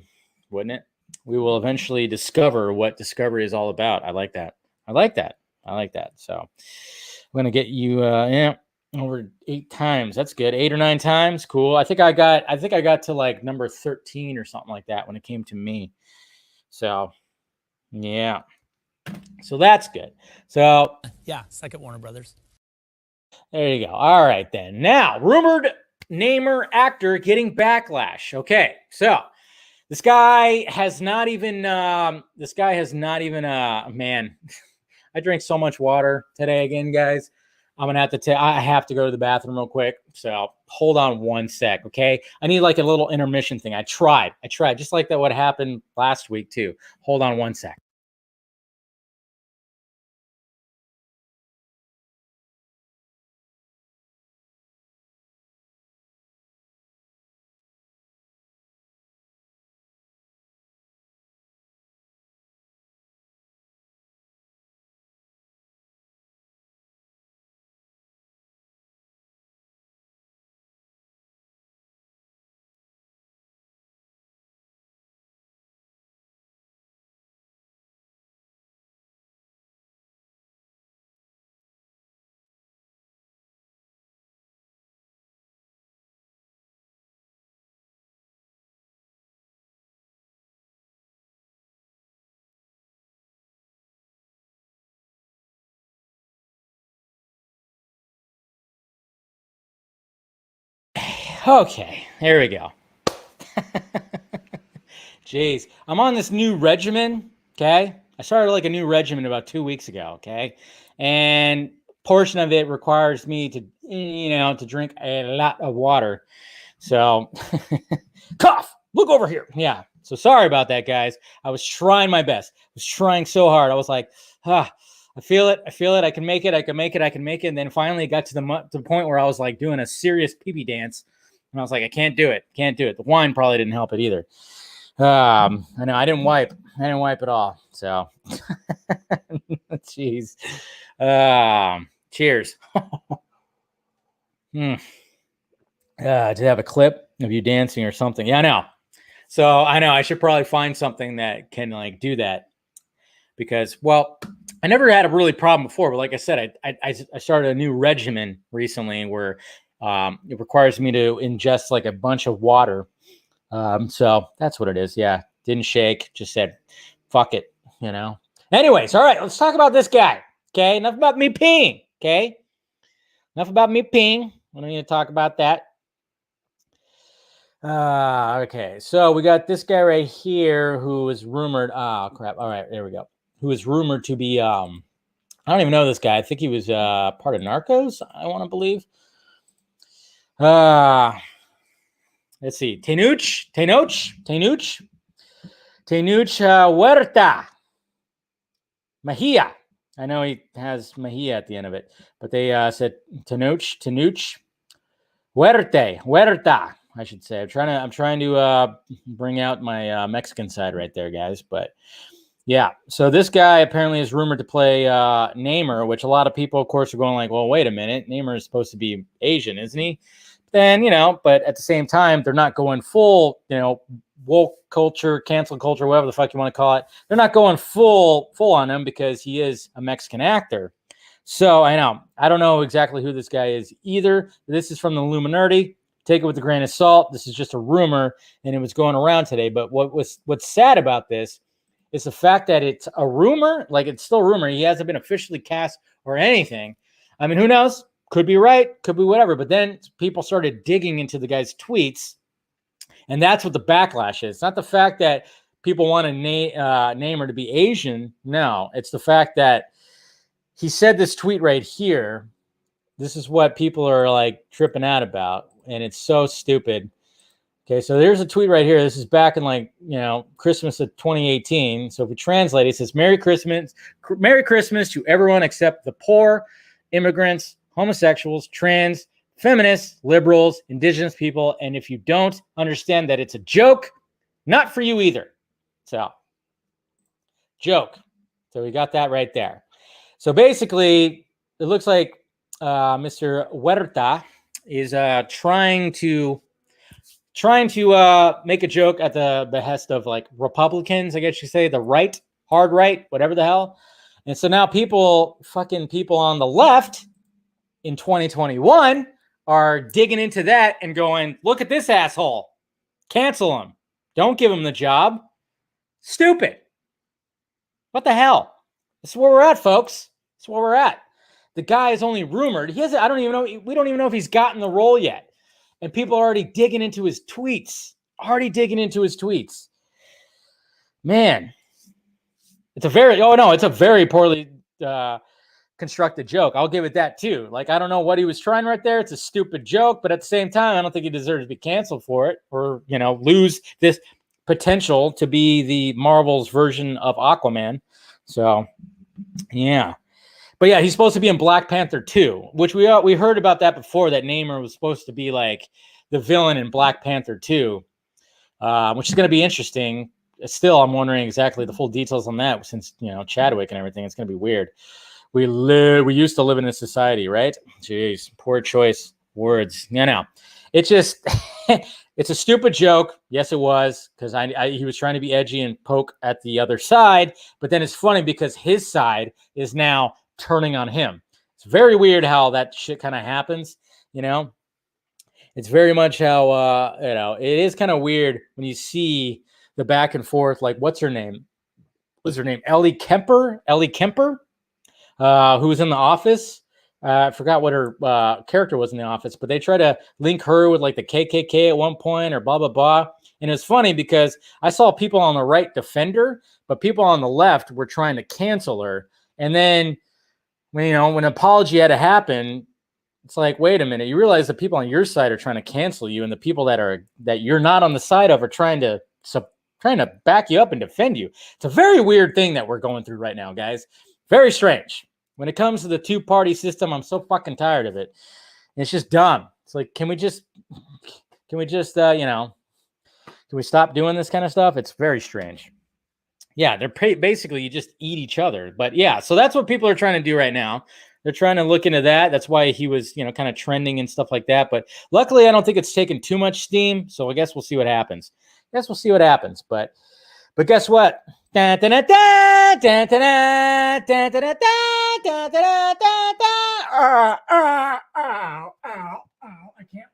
wouldn't it? We will eventually discover what Discovery is all about. I like that. So I'm going to get you over 8 times. That's good. 8 or 9 times. Cool. I think I got to like number 13 or something like that when it came to me. So yeah. So that's good. So yeah, second Warner Brothers. There you go. All right, then. Now, rumored Namor actor getting backlash. Okay, so this guy has not even. Man, I drank so much water today again, guys. I'm gonna have to. I have to go to the bathroom real quick. So hold on one sec, okay? I need like a little intermission thing. I tried, just like that. What happened last week too. Hold on one sec. Okay, there we go. Jeez, I'm on this new regimen, okay? I started like a new regimen about 2 weeks ago, okay? And portion of it requires me to, to drink a lot of water. So, cough, look over here. Yeah, so sorry about that, guys. I was trying my best. I was trying so hard. I was like, I feel it. I can make it. And then finally it got to the point where I was like doing a serious pee-pee dance. And I was like, I can't do it. The wine probably didn't help it either. I know I didn't wipe at all. So, jeez. Cheers. To have a clip of you dancing or something. Yeah, I know. So I know I should probably find something that can like do that because, well, I never had a really problem before, but like I said, I started a new regimen recently where it requires me to ingest like a bunch of water. So that's what it is. Yeah, didn't shake, just said, fuck it, you know. Anyways, all right, let's talk about this guy. Okay, enough about me peeing. Okay, enough about me peeing. I don't need to talk about that. Okay, so we got this guy right here who is rumored. Oh crap! All right, there we go. Who is rumored to be I don't even know this guy. I think he was part of Narcos, I want to believe. Let's see. Tenoch Huerta. Mejia. I know he has Mejia at the end of it, but they said Tenoch Huerta, I should say. I'm trying to bring out my Mexican side right there, guys, but yeah, so this guy apparently is rumored to play Namor, which a lot of people, of course, are going like, well, wait a minute. Namor is supposed to be Asian, isn't he? Then, you know, but at the same time, they're not going full, you know, woke culture, cancel culture, whatever the fuck you want to call it. They're not going full on him because he is a Mexican actor. So I don't know exactly who this guy is either. This is from the Illuminati. Take it with a grain of salt. This is just a rumor, and it was going around today. But what's sad about this is the fact that it's a rumor, like it's still a rumor. He hasn't been officially cast or anything. I mean, who knows? Could be right, could be whatever. But then people started digging into the guy's tweets, and that's what the backlash is. It's not the fact that people want to name her to be Asian. No, it's the fact that he said this tweet right here. This is what people are like tripping out about, and it's so stupid. Okay, so there's a tweet right here. This is back in like, you know, Christmas of 2018. So if we translate it, it says, Merry Christmas to everyone except the poor, immigrants, homosexuals, trans, feminists, liberals, indigenous people. And if you don't understand that it's a joke, not for you either. So, joke. So we got that right there. So basically, it looks like Mr. Huerta is trying to make a joke at the behest of like Republicans, I guess you say, the right, hard right, whatever the hell. And so now people on the left in 2021 are digging into that and going, look at this asshole. Cancel him. Don't give him the job. Stupid. What the hell? This is where we're at, folks. This is where we're at. The guy is only rumored. We don't even know if he's gotten the role yet. And people are already digging into his tweets. Man, it's a very poorly constructed joke. I'll give it that too. Like, I don't know what he was trying right there. It's a stupid joke, but at the same time, I don't think he deserves to be canceled for it or, you know, lose this potential to be the Marvel's version of Aquaman. So, yeah. But yeah, he's supposed to be in Black Panther 2, which we heard about that before, that Namor was supposed to be like the villain in Black Panther 2, which is going to be interesting. Still, I'm wondering exactly the full details on that since, you know, Chadwick and everything. It's going to be weird. We used to live in a society, right? Jeez, poor choice words. You know, it's just, it's a stupid joke. Yes, it was, because he was trying to be edgy and poke at the other side. But then it's funny because his side is now turning on him. It's very weird how that shit kind of happens, you know. It's very much how you know, it is kind of weird when you see the back and forth. Like, what's her name? Ellie Kemper, who was in The Office. I forgot what her character was in The Office, but they try to link her with like the KKK at one point or blah blah blah. And it's funny because I saw people on the right defend her, but people on the left were trying to cancel her. And then when an apology had to happen, it's like, wait a minute, you realize the people on your side are trying to cancel you, and the people that you're not on the side of are trying to back you up and defend you. It's a very weird thing that we're going through right now, guys. Very strange. When it comes to the two-party system, I'm so fucking tired of it. It's just dumb. It's like, can we just can we stop doing this kind of stuff? It's very strange. Yeah, they're basically, you just eat each other. But yeah, so that's what people are trying to do right now. They're trying to look into that. That's why he was, kind of trending and stuff like that. But luckily, I don't think it's taken too much steam. So I guess we'll see what happens. But But guess what? I can't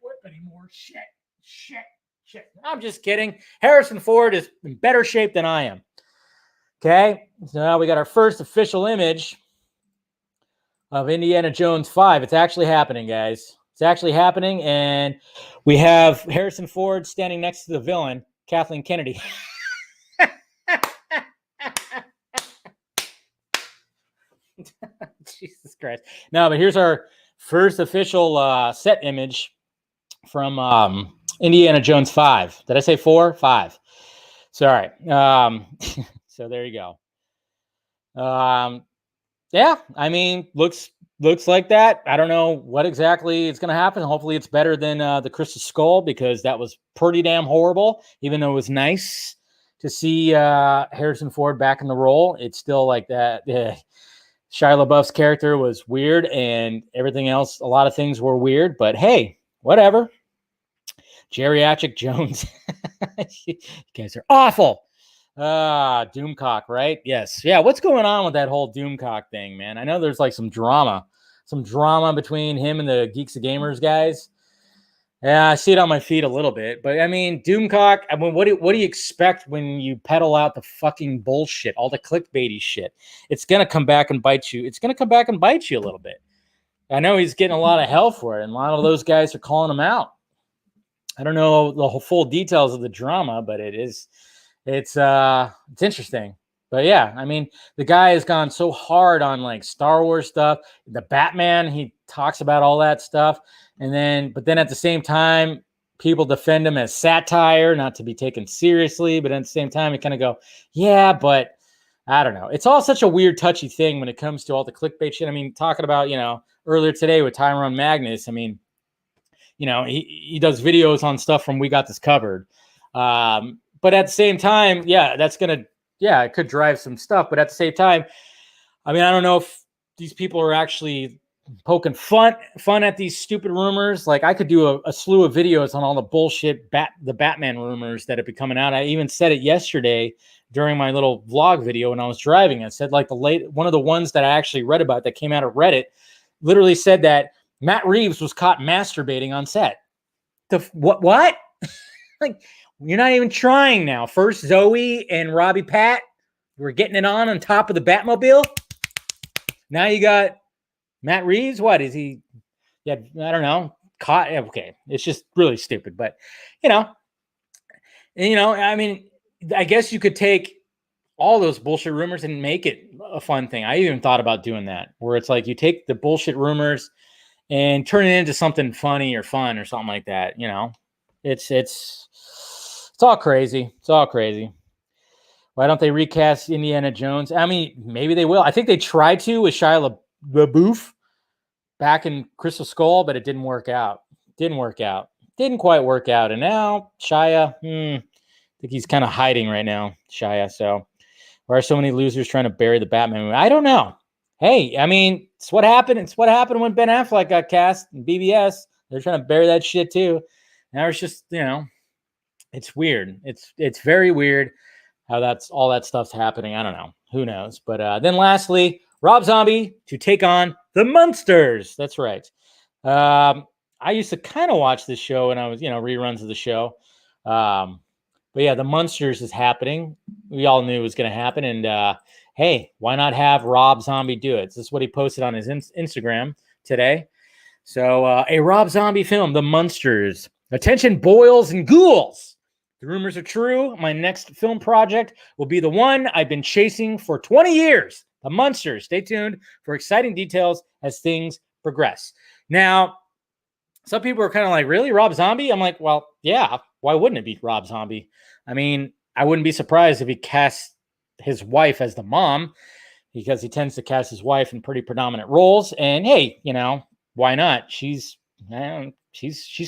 whip anymore. Shit. I'm just kidding. Harrison Ford is in better shape than I am. Okay, so now we got our first official image of Indiana Jones 5. It's actually happening, guys. It's actually happening, and we have Harrison Ford standing next to the villain, Kathleen Kennedy. Jesus Christ. No, but here's our first official set image from Indiana Jones 5. Did I say 4? 5. Sorry. So there you go. Yeah, I mean, looks like that. I don't know what exactly is going to happen. Hopefully it's better than the Crystal Skull, because that was pretty damn horrible. Even though it was nice to see Harrison Ford back in the role, it's still like that. Shia LaBeouf's character was weird, and everything else, a lot of things were weird. But hey, whatever. Geriatric Jones. You guys are awful. Doomcock, right? Yes. Yeah, what's going on with that whole Doomcock thing, man? I know there's like some drama between him and the Geeks and Gamers guys. Yeah, I see it on my feed a little bit. But I mean, Doomcock, I mean, what do you expect when you peddle out the fucking bullshit, all the clickbaity shit? It's going to come back and bite you. It's going to come back and bite you a little bit. I know he's getting a lot of hell for it, and a lot of those guys are calling him out. I don't know the whole full details of the drama, but it's interesting. But yeah, I mean, the guy has gone so hard on like Star Wars stuff, the Batman, he talks about all that stuff. But then at the same time, people defend him as satire, not to be taken seriously. But at the same time, you kind of go, yeah, but I don't know. It's all such a weird, touchy thing when it comes to all the clickbait shit. I mean, talking about, earlier today with Tyrone Magnus, I mean, he does videos on stuff from We Got This Covered. But at the same time, yeah, it could drive some stuff. But at the same time, I mean, I don't know if these people are actually poking fun at these stupid rumors. Like, I could do a slew of videos on all the bullshit, the Batman rumors that have been coming out. I even said it yesterday during my little vlog video when I was driving. I said, like, one of the ones that I actually read about that came out of Reddit literally said that Matt Reeves was caught masturbating on set. What? Like, you're not even trying now. First, Zoe and Robbie Pat were getting it on top of the Batmobile. Now you got Matt Reeves. What is he? Yeah, I don't know. Caught. Okay, it's just really stupid. But I mean, I guess you could take all those bullshit rumors and make it a fun thing. I even thought about doing that, where it's like you take the bullshit rumors and turn it into something funny or fun or something like that. It's all crazy. It's all crazy. Why don't they recast Indiana Jones? I mean, maybe they will. I think they tried to with Shia LaBeouf back in Crystal Skull, but it didn't work out. Didn't quite work out. And now Shia, I think he's kind of hiding right now, Shia. So why are so many losers trying to bury the Batman movie? I don't know. Hey, I mean, it's what happened. It's what happened when Ben Affleck got cast in BBS. They're trying to bury that shit too. Now it's just, it's weird. It's very weird how all that stuff's happening. I don't know. Who knows? But then lastly, Rob Zombie to take on the Munsters. That's right. I used to kind of watch this show when I was, reruns of the show. But yeah, the Munsters is happening. We all knew it was going to happen. And hey, why not have Rob Zombie do it? This is what he posted on his Instagram today. So a Rob Zombie film, The Munsters. Attention, boils and ghouls. The rumors are true. My next film project will be the one I've been chasing for 20 years. The Munsters. Stay tuned for exciting details as things progress. Now, some people are kind of like, really, Rob Zombie? I'm like, well, yeah. Why wouldn't it be Rob Zombie? I mean, I wouldn't be surprised if he cast his wife as the mom, because he tends to cast his wife in pretty predominant roles. And hey, why not? She's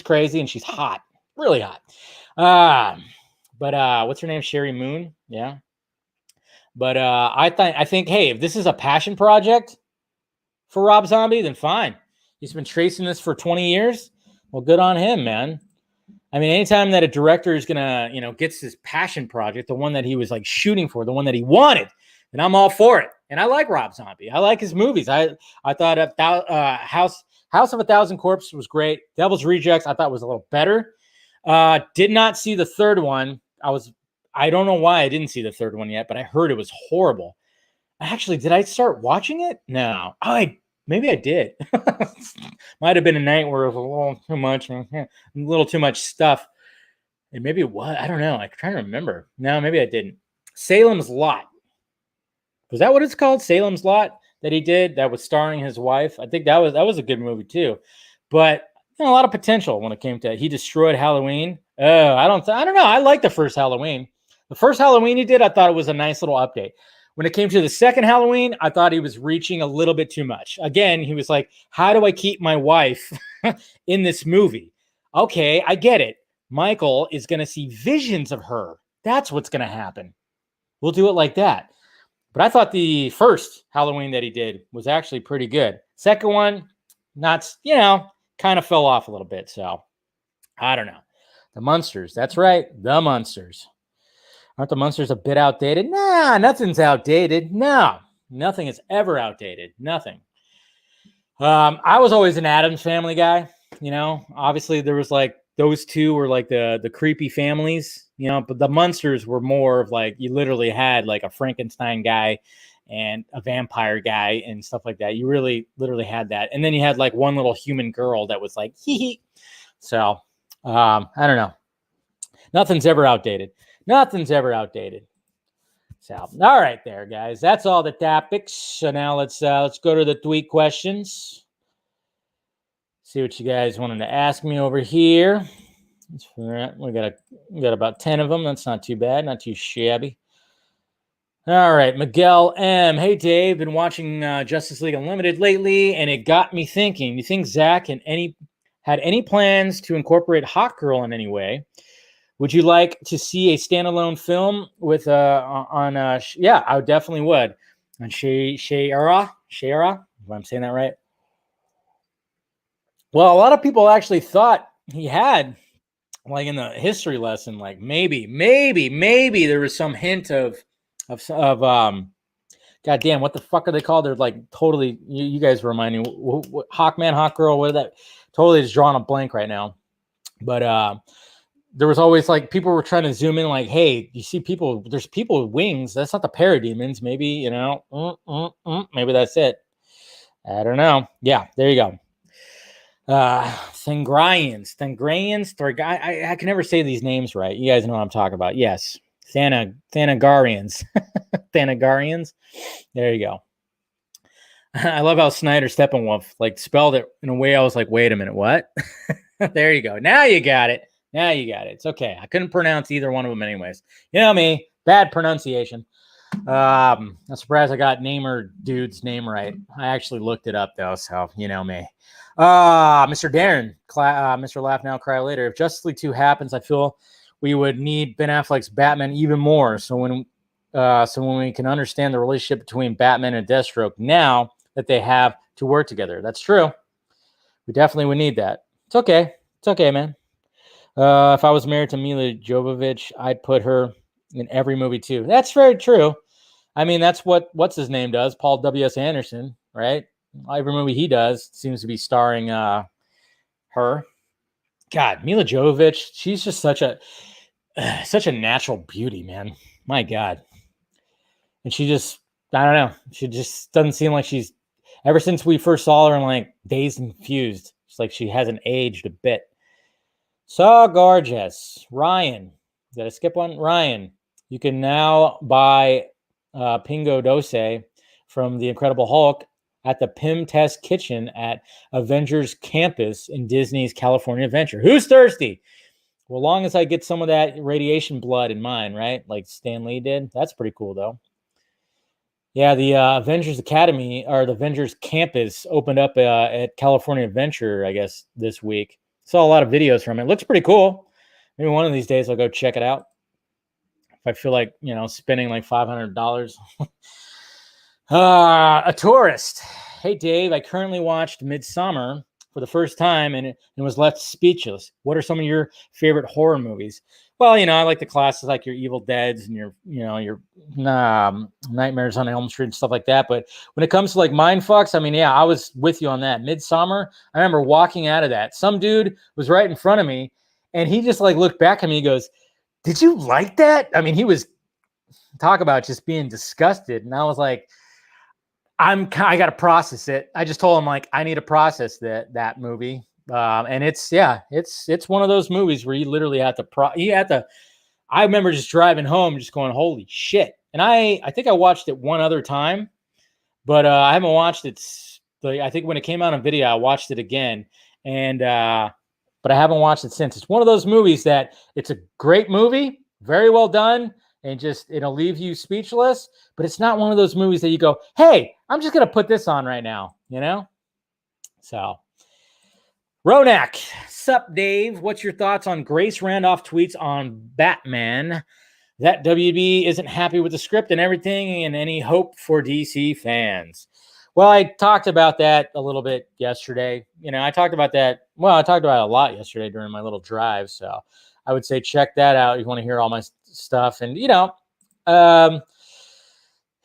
crazy and she's hot, really hot. But what's her name? Sherry Moon. Yeah. But I think, hey, if this is a passion project for Rob Zombie, then fine. He's been tracing this for 20 years. Well, good on him, man. I mean, anytime that a director is gonna, gets his passion project, the one that he was like shooting for, the one that he wanted, and I'm all for it. And I like Rob Zombie. I like his movies. I thought House of a Thousand Corpses was great. Devil's Rejects I thought was a little better. Did not see the third one. I don't know why I didn't see the third one yet, but I heard it was horrible. Actually, did I start watching it? No. Maybe I did. Might have been a night where it was a little too much stuff. And maybe it was. I don't know. I'm trying to remember. No, maybe I didn't. Salem's Lot. Was that what it's called? Salem's Lot that he did that was starring his wife. I think that was a good movie too. But a lot of potential when it came to it. He destroyed Halloween. I don't know. I like the first Halloween. The first Halloween he did, I thought it was a nice little update. When it came to the second Halloween, I thought he was reaching a little bit too much. Again, he was like, how do I keep my wife in this movie? Okay, I get it. Michael is going to see visions of her. That's what's going to happen. We'll do it like that. But I thought the first Halloween that he did was actually pretty good. Second one, not, kind of fell off a little bit. So, I don't know. The Munsters. That's right. The Munsters. Aren't the Munsters a bit outdated? Nah, nothing's outdated. No, nothing is ever outdated. Nothing. I was always an Addams Family guy. Obviously there was like those two were like the creepy families. But the Munsters were more of like you literally had like a Frankenstein guy and a vampire guy and stuff like that. You really literally had that, and then you had like one little human girl that was like hee hee. So I don't know. Nothing's ever outdated. Nothing's ever outdated. So, all right there, guys. That's all the topics. So now let's go to the tweet questions. See what you guys wanted to ask me over here. We got about 10 of them. That's not too bad. Not too shabby. All right, Miguel M. Hey, Dave. Been watching Justice League Unlimited lately, and it got me thinking. You think Zack had any plans to incorporate Hawkgirl in any way? Would you like to see a standalone film with yeah, I definitely would. On Shayera, if I'm saying that right. Well, a lot of people actually thought he had, like in the history lesson, like maybe there was some hint of goddamn, what the fuck are they called? They're like totally. You guys remind me, Hawkman, Hawkgirl, what are that? Totally just drawing a blank right now, but there was always like people were trying to zoom in, like, hey, you see people, there's people with wings. That's not the parademons. Maybe, maybe that's it. I don't know. Yeah, there you go. Thangrayans. I can never say these names right. You guys know what I'm talking about. Yes. Thanagarians. Thanagarians. There you go. I love how Snyder Steppenwolf like spelled it in a way I was like, wait a minute, what? There you go. Now you got it. It's okay. I couldn't pronounce either one of them anyways. You know me, bad pronunciation. I'm surprised I got Namor dude's name right. I actually looked it up though, so you know me. Mr. Darren, Mr. Laugh Now, Cry Later. If Justice League 2 happens, I feel we would need Ben Affleck's Batman even more. So when we can understand the relationship between Batman and Deathstroke now that they have to work together. That's true. We definitely would need that. It's okay. It's okay, man. If I was married to Mila Jovovich, I'd put her in every movie too. That's very true. I mean, that's what's his name does. Paul W.S. Anderson, right? Every movie he does seems to be starring her. God, Mila Jovovich, she's just such a natural beauty, man. My God. And she just, I don't know. She just doesn't seem like she's, ever since we first saw her in like Dazed and Confused, it's like she hasn't aged a bit. So gorgeous. Ryan. Did I skip one? Ryan. You can now buy Pingo Doce from the Incredible Hulk at the Pym Test Kitchen at Avengers Campus in Disney's California Adventure. Who's thirsty? Well, long as I get some of that radiation blood in mine, right? Like Stan Lee did. That's pretty cool, though. Yeah, the Avengers Academy, or the Avengers Campus, opened up at California Adventure, I guess, this week. Saw a lot of videos from it. Looks pretty cool. Maybe one of these days I'll go check it out. If I feel like, spending like $500. A tourist. Hey, Dave, I currently watched Midsummer for the first time and was left speechless. What are some of your favorite horror movies? Well, I like the classics like your Evil Deads and your Nightmares on Elm Street and stuff like that. But when it comes to like mindfucks, I was with you on that. Midsommar, I remember walking out of that. Some dude was right in front of me and he just like looked back at me. He goes, "Did you like that?" He was talk about just being disgusted. And I was like, I got to process it. I just told him like, I need to process that movie. And it's one of those movies where you literally have to, I remember just driving home, just going, holy shit. And I think I watched it one other time, but I haven't watched it. I think when it came out on video, I watched it again. And, but I haven't watched it since. It's one of those movies that it's a great movie, very well done. And it'll leave you speechless, but it's not one of those movies that you go, hey, I'm just going to put this on right now, So, Ronak, sup, Dave? What's your thoughts on Grace Randolph tweets on Batman that WB isn't happy with the script and everything and any hope for DC fans? Well, I talked about that a little bit yesterday. I talked about that. Well, I talked about it a lot yesterday during my little drive. So I would say check that out if you want to hear all my stuff. And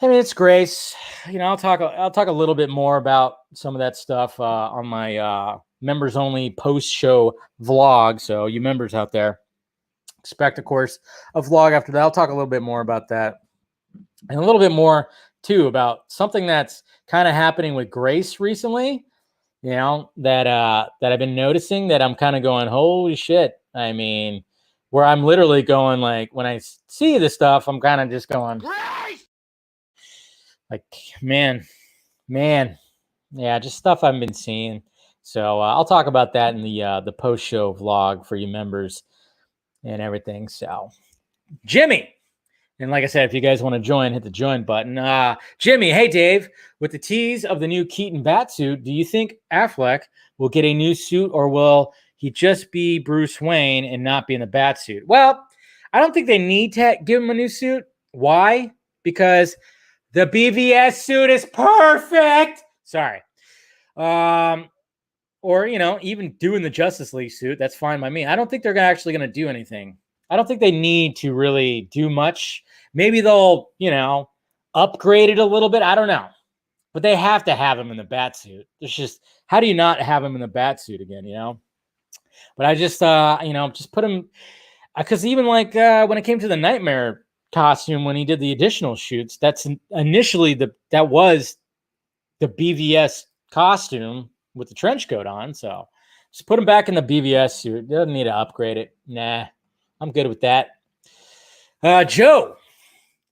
it's Grace. I'll talk a little bit more about some of that stuff on my members only post show vlog. So you members out there, expect, of course, a vlog after that. I'll talk a little bit more about that and a little bit more too about something that's kind of happening with Grace recently. That I've been noticing that I'm kind of going, holy shit. Where I'm literally going, like, when I see this stuff, I'm kind of just going, like, man, yeah, just stuff I've been seeing. So I'll talk about that in the post-show vlog for you members and everything. So, Jimmy, and like I said, if you guys want to join, hit the join button. Jimmy, hey, Dave, with the tease of the new Keaton Batsuit, do you think Affleck will get a new suit or will he just be Bruce Wayne and not be in the Batsuit? Well, I don't think they need to give him a new suit. Why? Because the BVS suit is perfect. Sorry. Or, even doing the Justice League suit, that's fine by me. I don't think they're actually going to do anything. I don't think they need to really do much. Maybe they'll, upgrade it a little bit. I don't know. But they have to have him in the Batsuit. It's just, how do you not have him in the Batsuit again, But I just, just put him, because even like when it came to the Nightmare costume, when he did the additional shoots, that's initially that was the BVS costume with the trench coat on. So just put him back in the BVS suit. Doesn't need to upgrade it. Nah, I'm good with that. Joe,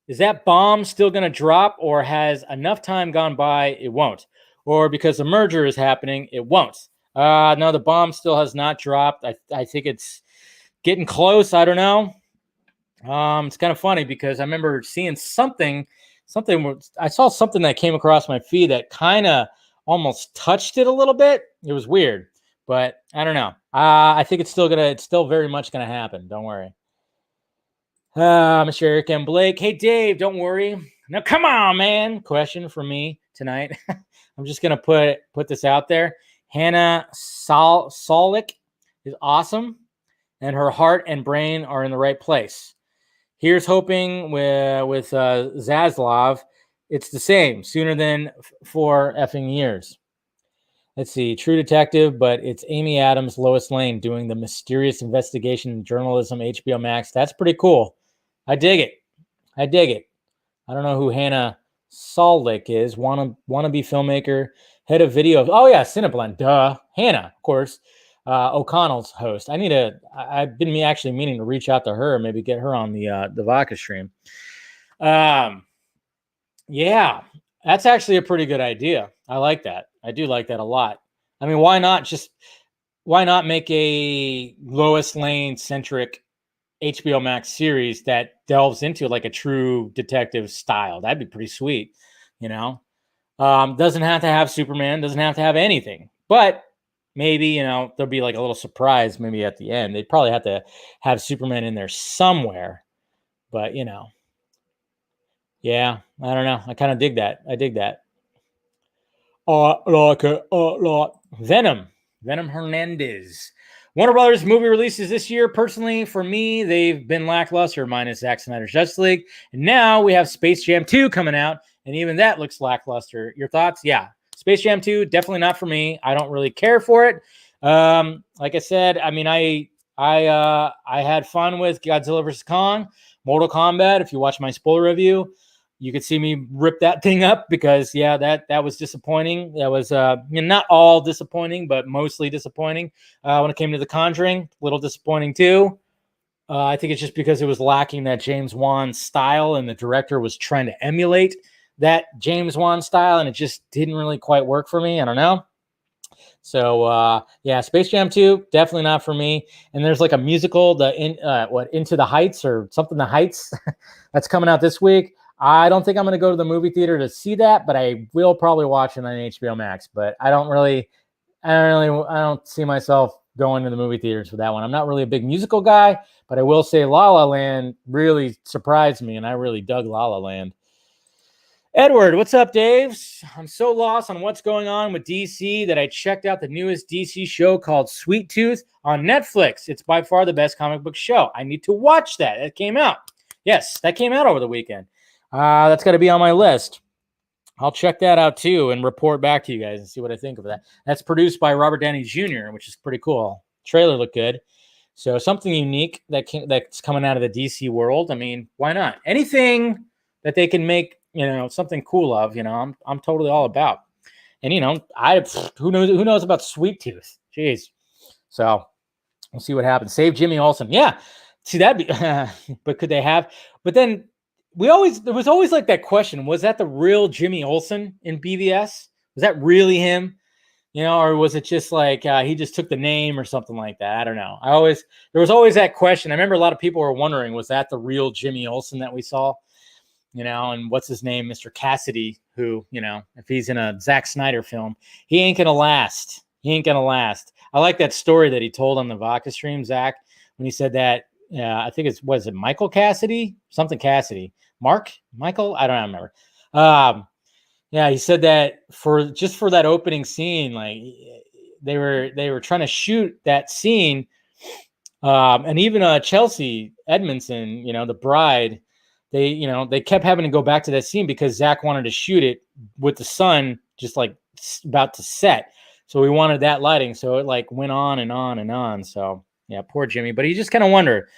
is that bomb still going to drop or has enough time gone by it won't? Or because the merger is happening, it won't? No, the bomb still has not dropped. I think it's getting close. I don't know. It's kind of funny because I remember seeing something. I saw something that came across my feed that kind of almost touched it a little bit. It was weird, but I don't know. I think it's still very much gonna happen. Don't worry. Mr. Eric M. Blake. Hey, Dave, don't worry. Now, come on, man. Question for me tonight. I'm just gonna put this out there. Hannah Solik is awesome, and her heart and brain are in the right place. Here's hoping with Zaslav, it's the same sooner than 4 effing years. Let's see, True Detective, but it's Amy Adams, Lois Lane doing the mysterious investigation in journalism, HBO Max. That's pretty cool. I dig it. I don't know who Hannah Solik is. Wannabe filmmaker, head of video. Oh yeah, Cineblend. Duh. Hannah, of course. O'Connell's host. I've been actually meaning to reach out to her, maybe get her on the Vodka stream. Yeah, that's actually a pretty good idea. I like that. I do like that a lot. Why not make a Lois Lane centric HBO Max series that delves into like a true detective style? That'd be pretty sweet, Doesn't have to have Superman, doesn't have to have anything, but maybe, there'll be like a little surprise maybe at the end. They'd probably have to have Superman in there somewhere, but yeah, I don't know. I kind of dig that. I dig that. Like a lot. Venom. Venom Hernandez. Warner Brothers movie releases this year. Personally, for me, they've been lackluster, minus Zack Snyder's Justice League. And now we have Space Jam 2 coming out, and even that looks lackluster. Your thoughts? Yeah. Space Jam 2, definitely not for me. I don't really care for it. Like I said, I mean, I had fun with Godzilla vs. Kong, Mortal Kombat. If you watch my spoiler review, you could see me rip that thing up because, yeah, that was disappointing. That was not all disappointing, but mostly disappointing. When it came to The Conjuring, a little disappointing too. I think it's just because it was lacking that James Wan style, and the director was trying to emulate that James Wan style, and it just didn't really quite work for me. I don't know. So yeah, Space Jam 2, definitely not for me. And there's like a musical, Into the Heights or something, The Heights, that's coming out this week. I don't think I'm going to go to the movie theater to see that, but I will probably watch it on HBO Max. But I don't see myself going to the movie theaters for that one. I'm not really a big musical guy, but I will say La La Land really surprised me, and I really dug La La Land. Edward, what's up, Daves? I'm so lost on what's going on with DC that I checked out the newest DC show called Sweet Tooth on Netflix. It's by far the best comic book show. I need to watch that. It came out. Yes, that came out over the weekend. That's got to be on my list. I'll check that out too and report back to you guys and see what I think of that. That's produced by Robert Downey Jr., which is pretty cool. Trailer looked good. So something unique that's coming out of the DC world. I mean, why not? Anything that they can make, something cool of, I'm totally all about. And who knows about Sweet Tooth? Jeez. So we'll see what happens. Save Jimmy Olsen. Yeah. See, that'd be but could they have? But then there was always like that question, was that the real Jimmy Olsen in BVS? Was that really him? Or was it just like he just took the name or something like that? I don't know. There was always that question. I remember a lot of people were wondering, was that the real Jimmy Olsen that we saw? And what's his name? Mr. Cassidy, who, if he's in a Zack Snyder film, he ain't going to last. He ain't going to last. I like that story that he told on the Vodka stream, Zach, when he said that, I think was it Michael Cassidy? Something Cassidy. Michael? I don't remember. Yeah, he said that for that opening scene, like they were trying to shoot that scene. And even Chelsea Edmondson, the bride, they kept having to go back to that scene because Zach wanted to shoot it with the sun just like about to set. So we wanted that lighting. So it like went on and on and on. So yeah, poor Jimmy. But he just kind of wondered.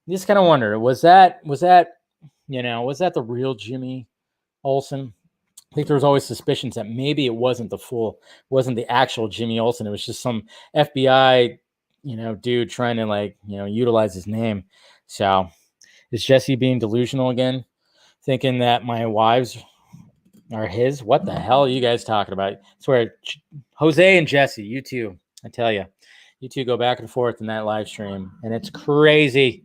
Was that the real Jimmy Olsen? I think there was always suspicions that maybe it wasn't the actual Jimmy Olsen. It was just some FBI, dude trying to utilize his name. So is Jesse being delusional again? Thinking that my wives are his? What the hell are you guys talking about? I swear, Jose and Jesse, you two, I tell you, you two go back and forth in that live stream, and it's crazy.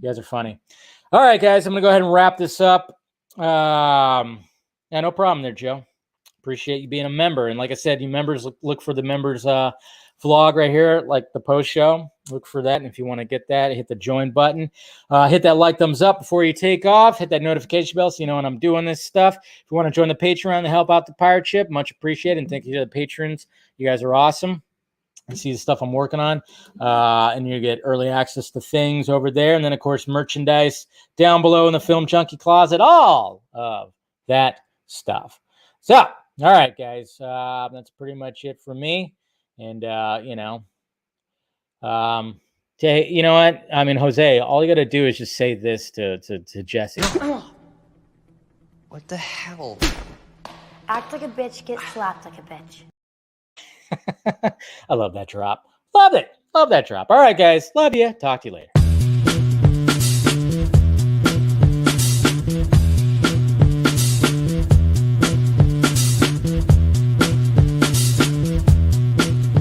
You guys are funny. All right, guys, I'm going to go ahead and wrap this up. Yeah, no problem there, Joe. Appreciate you being a member. And like I said, you members, look for the members vlog right here, like the post show. Look for that. And if you want to get that, hit the join button. Hit that like, thumbs up before you take off. Hit that notification bell so you know when I'm doing this stuff. If you want to join the Patreon to help out the pirate ship, much appreciated. And thank you to the patrons. You guys are awesome. You see the stuff I'm working on, and you get early access to things over there. And then, of course, merchandise down below in the Film Junkie Closet, all of that stuff. So, all right, guys, that's pretty much it for me. And, you know what? I mean, Jose, all you got to do is just say this to Jesse. What the hell? Act like a bitch, get slapped like a bitch. I love that drop. Love it. Love that drop. All right, guys. Love you. Talk to you later.